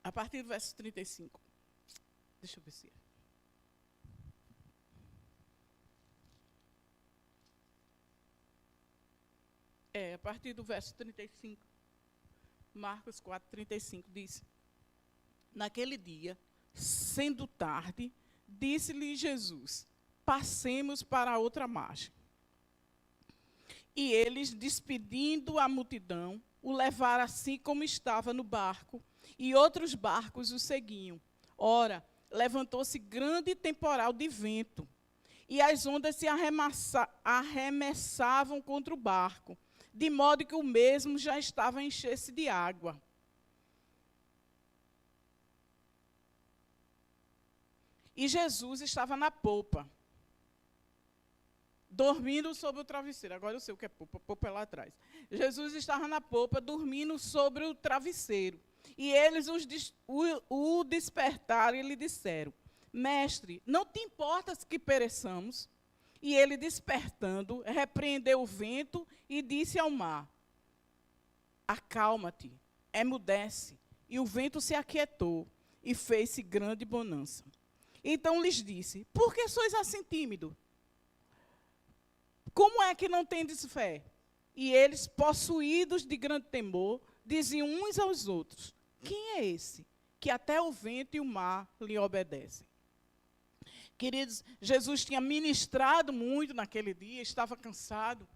A partir do verso 35. Deixa eu ver se a partir do verso 35. Marcos 4, 35 diz: Naquele dia, sendo tarde, disse-lhe Jesus: Passemos para a outra margem. E eles, despedindo a multidão, o levaram assim como estava no barco, e outros barcos o seguiam. Ora, levantou-se grande temporal de vento, e as ondas se arremessavam contra o barco, de modo que o mesmo já estava a encher-se de água. E Jesus estava na popa, dormindo sobre o travesseiro. Agora eu sei o que é popa, popa é lá atrás. Jesus estava na popa, dormindo sobre o travesseiro. E eles o despertaram e lhe disseram: Mestre, não te importas que pereçamos? E ele, despertando, repreendeu o vento e disse ao mar: Acalma-te, emudece. E o vento se aquietou e fez-se grande bonança. Então lhes disse: Por que sois assim tímidos? Como é que não tendes fé? E eles, possuídos de grande temor, diziam uns aos outros: Quem é esse que até o vento e o mar lhe obedecem? Queridos, Jesus tinha ministrado muito naquele dia, estava cansado,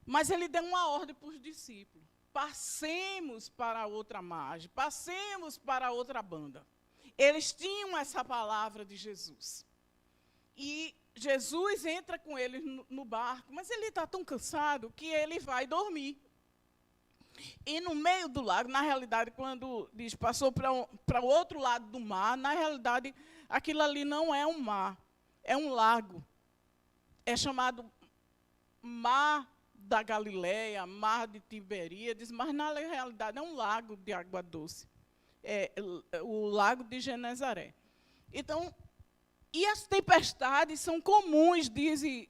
mas ele deu uma ordem para os discípulos: passemos para a outra margem, passemos para a outra banda. Eles tinham essa palavra de Jesus. E Jesus entra com eles no barco, mas ele está tão cansado que ele vai dormir. E no meio do lago, na realidade, quando diz passou para o outro lado do mar, na realidade, aquilo ali não é um mar, é um lago. É chamado Mar da Galileia, Mar de Tiberíades, mas na realidade é um lago de água doce. É o lago de Genezaré. Então, e as tempestades são comuns, dizem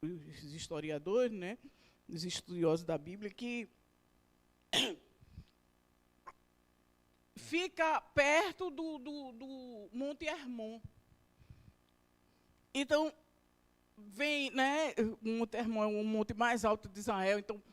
os historiadores, né, os estudiosos da Bíblia, que fica perto do Monte Hermon. Então, vem, né, o Monte Hermon é o monte mais alto de Israel, então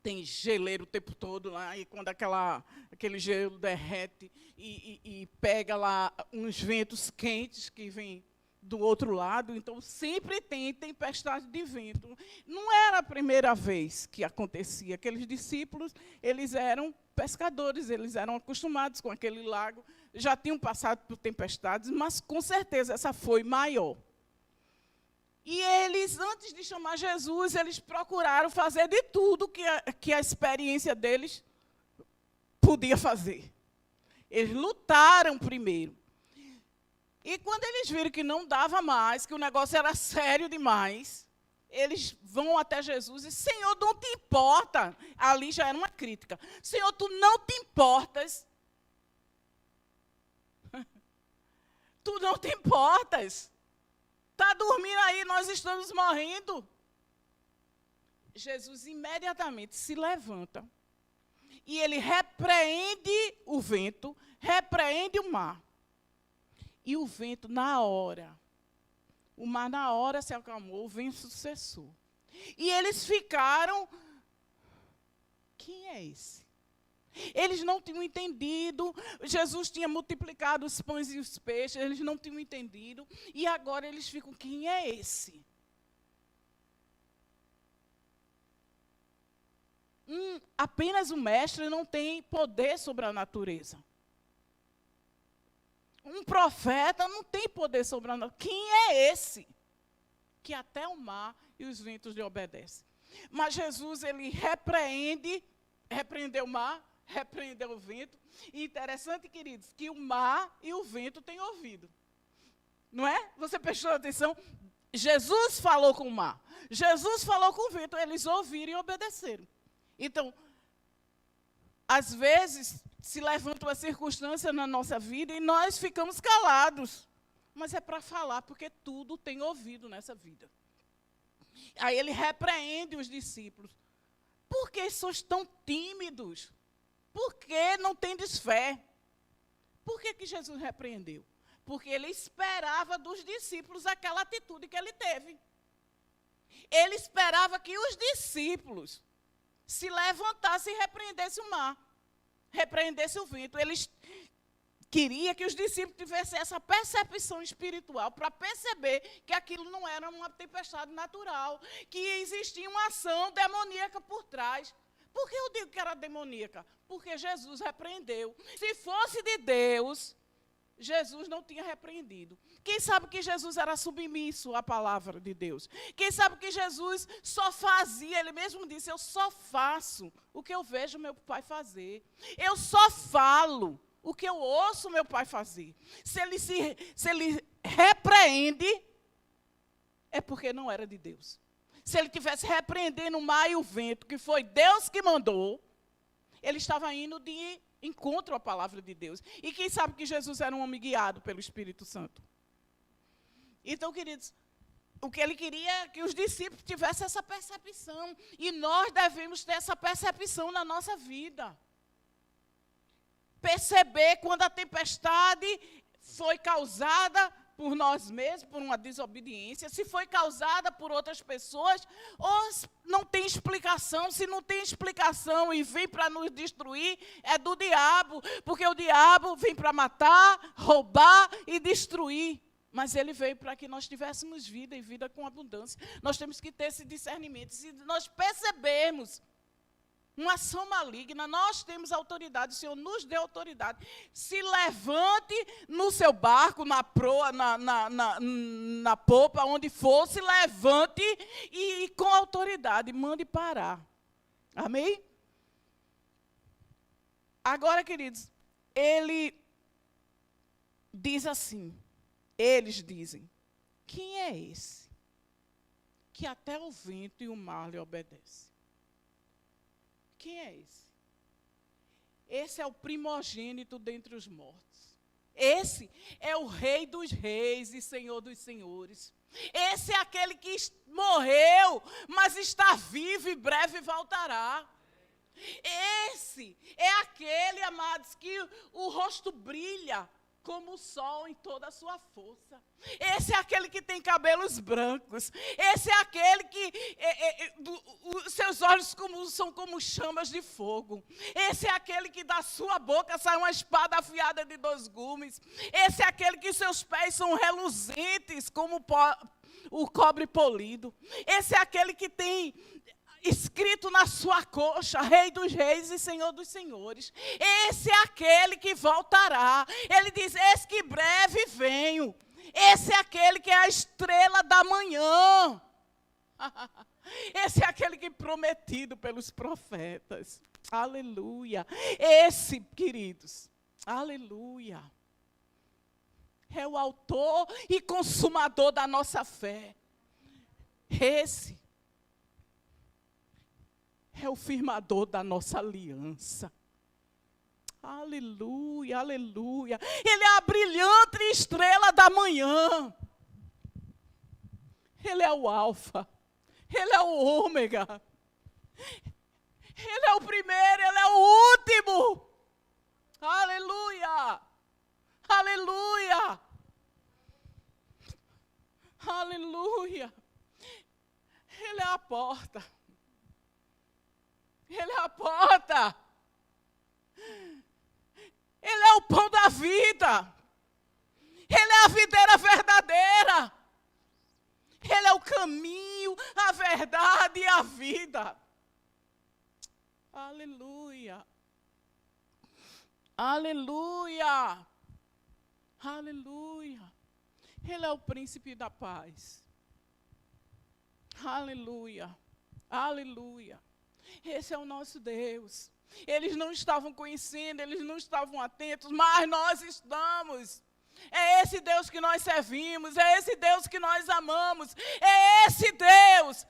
tem geleiro o tempo todo lá, e quando aquele gelo derrete e pega lá uns ventos quentes que vêm do outro lado, então sempre tem tempestade de vento. Não era a primeira vez que acontecia. Aqueles discípulos, eles eram pescadores, eles eram acostumados com aquele lago, já tinham passado por tempestades, mas com certeza essa foi maior. E eles, antes de chamar Jesus, eles procuraram fazer de tudo que a experiência deles podia fazer. Eles lutaram primeiro. E quando eles viram que não dava mais, que o negócio era sério demais, eles vão até Jesus e, Senhor, não te importa. Ali já era uma crítica. Senhor, tu não te importas. Tu não te importas. Está dormindo aí, nós estamos morrendo. Jesus imediatamente se levanta e ele repreende o vento, repreende o mar. E o vento, na hora, o mar na hora se acalmou, o vento cessou. E eles ficaram, quem é esse? Eles não tinham entendido, Jesus tinha multiplicado os pães e os peixes, eles não tinham entendido, e agora eles ficam, quem é esse? Apenas o mestre não tem poder sobre a natureza. Um profeta não tem poder sobre a natureza. Quem é esse? Que até o mar e os ventos lhe obedecem. Mas Jesus, ele repreendeu o mar, repreendeu o vento. E interessante, queridos, que o mar e o vento têm ouvido. Não é? Você prestou atenção? Jesus falou com o mar. Jesus falou com o vento. Eles ouviram e obedeceram. Então, às vezes, se levanta uma circunstância na nossa vida e nós ficamos calados. Mas é para falar, porque tudo tem ouvido nessa vida. Aí ele repreende os discípulos. Por que sois tão tímidos? Por que não tendes fé? Por que Jesus repreendeu? Porque ele esperava dos discípulos aquela atitude que ele teve. Ele esperava que os discípulos se levantassem e repreendessem o mar, repreendessem o vento. Eles queriam que os discípulos tivessem essa percepção espiritual para perceber que aquilo não era uma tempestade natural, que existia uma ação demoníaca por trás. Por que eu digo que era demoníaca? Porque Jesus repreendeu. Se fosse de Deus, Jesus não tinha repreendido. Quem sabe que Jesus era submisso à palavra de Deus? Quem sabe que Jesus só fazia, ele mesmo disse, eu só faço o que eu vejo meu pai fazer. Eu só falo o que eu ouço meu pai fazer. Se ele repreende, é porque não era de Deus. Se ele tivesse repreendendo o mar e o vento, que foi Deus que mandou, ele estava indo de encontro à palavra de Deus. E quem sabe que Jesus era um homem guiado pelo Espírito Santo. Então, queridos, o que ele queria é que os discípulos tivessem essa percepção. E nós devemos ter essa percepção na nossa vida. Perceber quando a tempestade foi causada por nós mesmos, por uma desobediência, se foi causada por outras pessoas, ou não tem explicação. Se não tem explicação e vem para nos destruir, é do diabo, porque o diabo vem para matar, roubar e destruir. Mas ele veio para que nós tivéssemos vida e vida com abundância. Nós temos que ter esse discernimento. Se nós percebermos uma ação maligna, nós temos autoridade, o Senhor nos deu autoridade. Se levante no seu barco, na proa, na popa, onde for, se levante e com autoridade, mande parar. Amém? Agora, queridos, ele diz assim, eles dizem, quem é esse que até o vento e o mar lhe obedecem? Quem é esse? Esse é o primogênito dentre os mortos. Esse é o Rei dos reis e Senhor dos senhores. Esse é aquele que morreu, mas está vivo e breve voltará. Esse é aquele, amados, que o rosto brilha como o sol em toda a sua força. Esse é aquele que tem cabelos brancos. Esse é aquele que os seus olhos são como chamas de fogo. Esse é aquele que da sua boca sai uma espada afiada de 2 gumes. Esse é aquele que seus pés são reluzentes como o cobre polido. Esse é aquele que tem escrito na sua coxa, Rei dos reis e Senhor dos senhores. Esse é aquele que voltará. Ele diz, eis que breve venho. Esse é aquele que é a estrela da manhã. Esse é aquele que é prometido pelos profetas. Aleluia. Esse, queridos, aleluia. é o autor e consumador da nossa fé. Esse é o firmador da nossa aliança. Aleluia, aleluia. Ele é a brilhante estrela da manhã. Ele é o alfa. Ele é o ômega. Ele é o primeiro, ele é o último. Aleluia. Aleluia. Aleluia. Ele é a porta. Ele é a porta. Ele é o pão da vida. Ele é a videira verdadeira. Ele é o caminho, a verdade e a vida. Aleluia. Aleluia. Aleluia. Ele é o príncipe da paz. Aleluia. Aleluia. Esse é o nosso Deus. Eles não estavam conhecendo, eles não estavam atentos, mas nós estamos. É esse Deus que nós servimos, é esse Deus que nós amamos, é esse Deus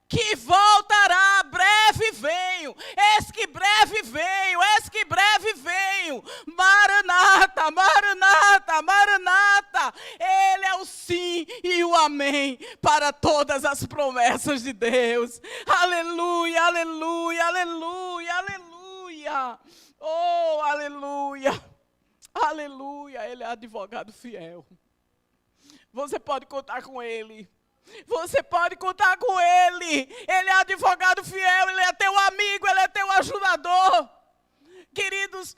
que voltará, breve venho, eis que breve venho, eis que breve venho, Maranata, Maranata, Maranata, Ele é o sim e o amém para todas as promessas de Deus, aleluia, aleluia, aleluia, aleluia, oh, aleluia, aleluia, Ele é advogado fiel, você pode contar com Ele. Você pode contar com Ele. Ele é advogado fiel, Ele é teu amigo, Ele é teu ajudador. Queridos,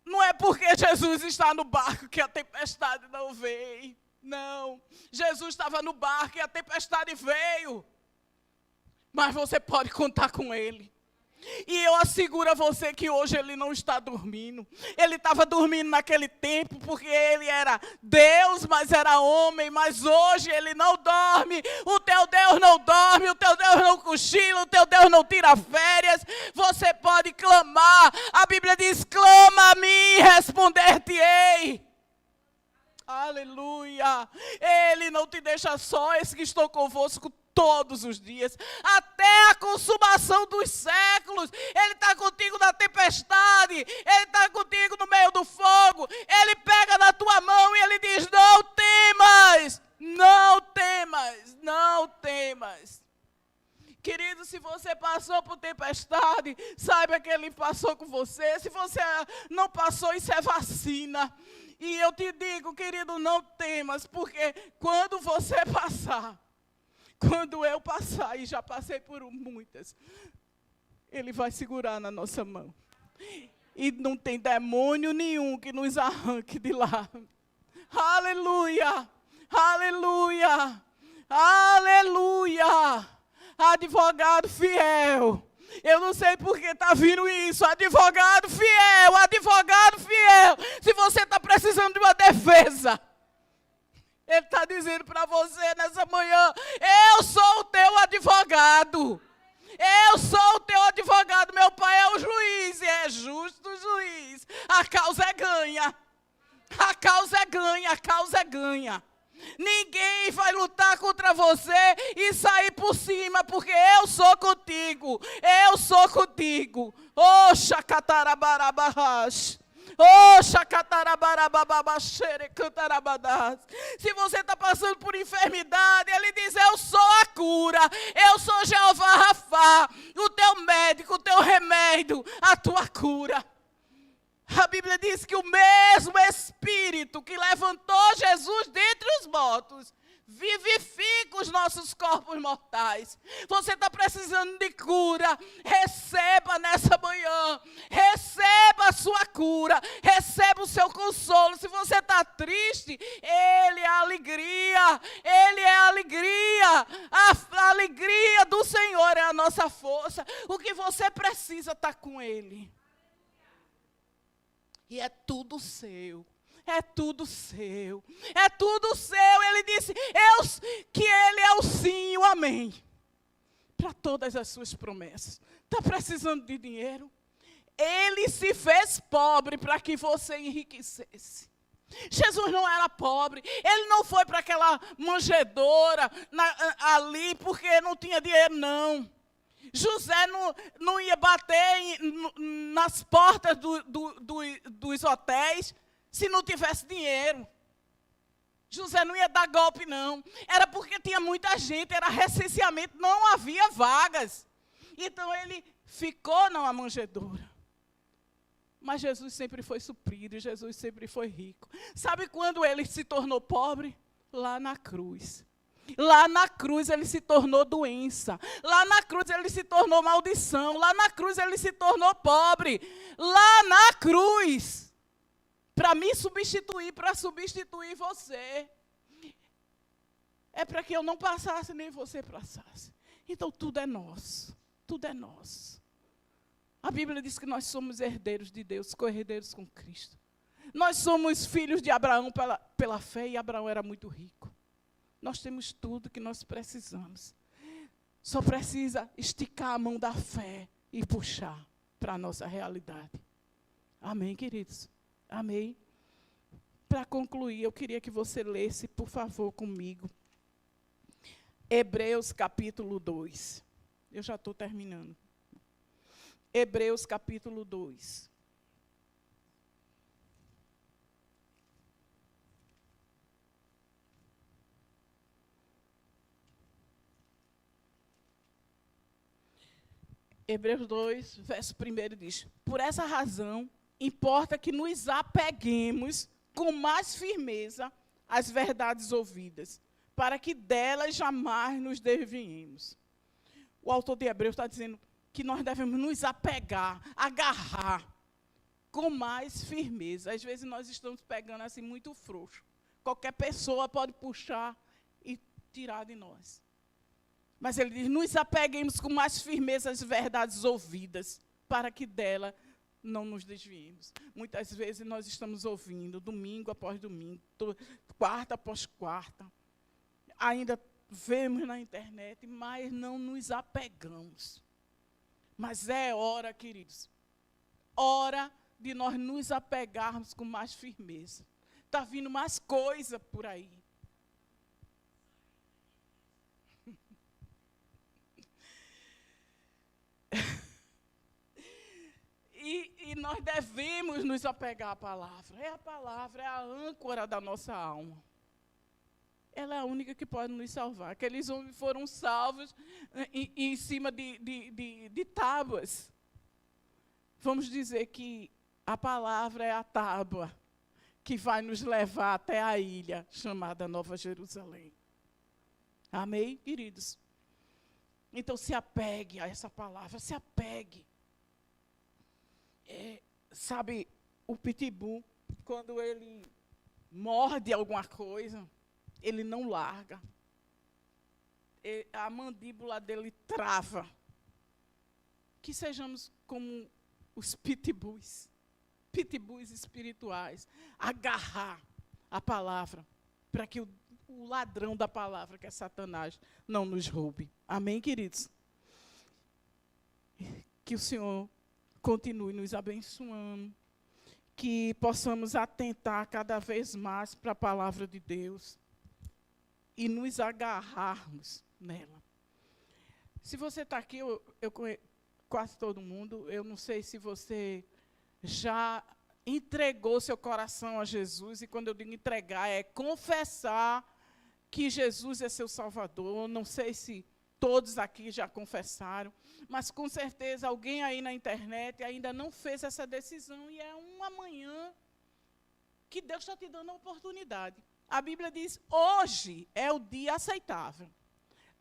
não é porque Jesus está no barco que a tempestade não veio. Não, Jesus estava no barco e a tempestade veio. Mas você pode contar com Ele. E eu asseguro a você que hoje ele não está dormindo. Ele estava dormindo naquele tempo porque ele era Deus, mas era homem. Mas hoje ele não dorme. O teu Deus não dorme, o teu Deus não cochila, o teu Deus não tira férias. Você pode clamar. A Bíblia diz, clama a mim e responder-te-ei. Aleluia. Ele não te deixa só, esse que estou convosco todos os dias, até a consumação dos séculos. Ele está contigo na tempestade, Ele está contigo no meio do fogo, Ele pega na tua mão e Ele diz, não temas, não temas, não temas. Querido, se você passou por tempestade, saiba que Ele passou com você. Se você não passou, isso é vacina. E eu te digo, querido, não temas, porque quando você passar, quando eu passar, e já passei por muitas, Ele vai segurar na nossa mão. E não tem demônio nenhum que nos arranque de lá. Aleluia! Aleluia! Aleluia! Advogado fiel. Eu não sei por que está vindo isso. Advogado fiel, advogado fiel. Se você está precisando de uma defesa, Ele está dizendo para você nessa manhã, eu sou o teu advogado. Eu sou o teu advogado. Meu pai é o juiz e é justo o juiz. A causa é ganha. A causa é ganha, a causa é ganha. Ninguém vai lutar contra você e sair por cima, porque eu sou contigo. Eu sou contigo. Oh, Shakatarabarabahash. Oh, se você está passando por enfermidade, Ele diz, eu sou a cura, eu sou Jeová Rafá, o teu médico, o teu remédio, a tua cura. A Bíblia diz que o mesmo Espírito que levantou Jesus dentre os mortos, vivifica os nossos corpos mortais. Você está precisando de cura, receba nessa manhã, receba a sua cura, receba o seu consolo. Se você está triste, Ele é a alegria, Ele é a alegria, a alegria do Senhor é a nossa força. O que você precisa está com Ele. E é tudo seu. É tudo seu. É tudo seu. Ele disse que Ele é o sim e o amém. Para todas as suas promessas. Está precisando de dinheiro? Ele se fez pobre para que você enriquecesse. Jesus não era pobre, ele não foi para aquela manjedoura ali porque não tinha dinheiro, não. José não ia bater nas portas dos hotéis se não tivesse dinheiro. José não ia dar golpe, não. Era porque tinha muita gente, era recenseamento, não havia vagas. Então ele ficou na manjedoura. Mas Jesus sempre foi suprido, Jesus sempre foi rico. Sabe quando ele se tornou pobre? Lá na cruz. Lá na cruz ele se tornou doença. Lá na cruz ele se tornou maldição. Lá na cruz ele se tornou pobre. Lá na cruz. Para me substituir, para substituir você. É para que eu não passasse, nem você passasse. Então tudo é nosso. Tudo é nosso. A Bíblia diz que nós somos herdeiros de Deus, co-herdeiros com Cristo. Nós somos filhos de Abraão pela fé, e Abraão era muito rico. Nós temos tudo que nós precisamos. Só precisa esticar a mão da fé e puxar para a nossa realidade. Amém, queridos? Amém? Para concluir, eu queria que você lesse, por favor, comigo. Hebreus capítulo 2. Eu já estou terminando. Hebreus capítulo 2. Hebreus 2, verso 1 diz: por essa razão, importa que nos apeguemos com mais firmeza às verdades ouvidas, para que delas jamais nos desviemos. O autor de Hebreus está dizendo que nós devemos nos apegar, agarrar com mais firmeza. Às vezes nós estamos pegando assim muito frouxo. Qualquer pessoa pode puxar e tirar de nós. Mas ele diz, nos apeguemos com mais firmeza às verdades ouvidas, para que dela não nos desviemos. Muitas vezes nós estamos ouvindo, domingo após domingo, quarta após quarta. Ainda vemos na internet, mas não nos apegamos. Mas é hora, queridos, hora de nós nos apegarmos com mais firmeza. Está vindo mais coisa por aí. E nós devemos nos apegar à palavra. É a palavra, é a âncora da nossa alma. Ela é a única que pode nos salvar. Aqueles homens foram salvos em cima de tábuas. Vamos dizer que a palavra é a tábua que vai nos levar até a ilha chamada Nova Jerusalém. Amém, queridos? Então se apegue a essa palavra, se apegue. Sabe, o pitbull, quando ele morde alguma coisa, ele não larga. A mandíbula dele trava. Que sejamos como os pitbulls espirituais. Agarrar a palavra, para que o ladrão da palavra, que é Satanás, não nos roube. Amém, queridos? Que o Senhor continue nos abençoando. Que possamos atentar cada vez mais para a palavra de Deus. E nos agarrarmos nela. Se você está aqui, eu conheço quase todo mundo, eu não sei se você já entregou seu coração a Jesus, e quando eu digo entregar, é confessar que Jesus é seu Salvador. Não sei se todos aqui já confessaram, mas com certeza alguém aí na internet ainda não fez essa decisão, e é uma manhã que Deus está te dando a oportunidade. A Bíblia diz, hoje é o dia aceitável.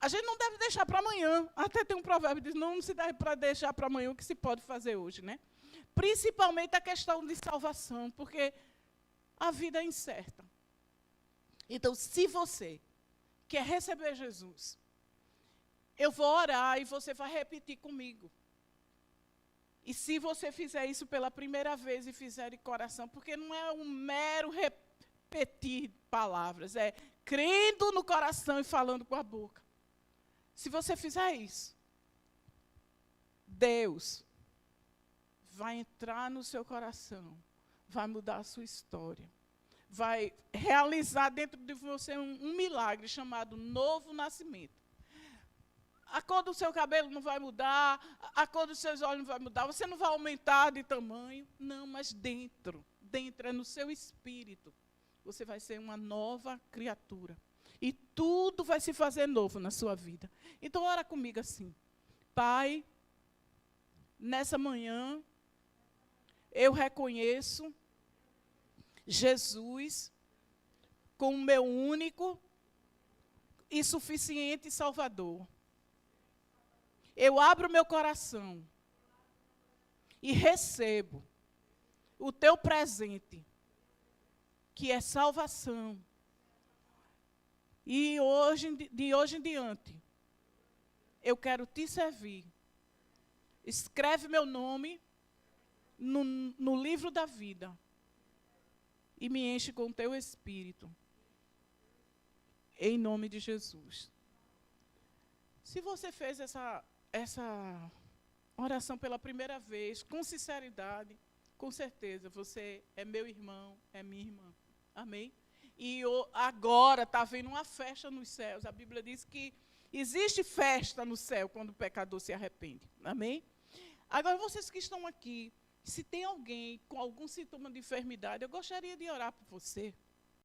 A gente não deve deixar para amanhã. Até tem um provérbio que diz, não se deve para deixar para amanhã o que se pode fazer hoje, né? Principalmente a questão de salvação, porque a vida é incerta. Então, se você quer receber Jesus, eu vou orar e você vai repetir comigo. E se você fizer isso pela primeira vez e fizer de coração, porque não é um mero repetir palavras, é crendo no coração e falando com a boca. Se você fizer isso, Deus vai entrar no seu coração, vai mudar a sua história, vai realizar dentro de você um milagre chamado novo nascimento. A cor do seu cabelo não vai mudar, a cor dos seus olhos não vai mudar, você não vai aumentar de tamanho. Não, mas dentro é no seu espírito. Você vai ser uma nova criatura. E tudo vai se fazer novo na sua vida. Então, ora comigo assim. Pai, nessa manhã, eu reconheço Jesus como meu único e suficiente Salvador. Eu abro meu coração e recebo o teu presente, que é salvação. E de hoje em diante, eu quero te servir. Escreve meu nome no livro da vida e me enche com o teu Espírito. Em nome de Jesus. Se você fez essa oração pela primeira vez, com sinceridade, com certeza, você é meu irmão, é minha irmã. Amém? E agora está havendo uma festa nos céus. A Bíblia diz que existe festa no céu quando o pecador se arrepende. Amém? Agora, vocês que estão aqui, se tem alguém com algum sintoma de enfermidade, eu gostaria de orar por você.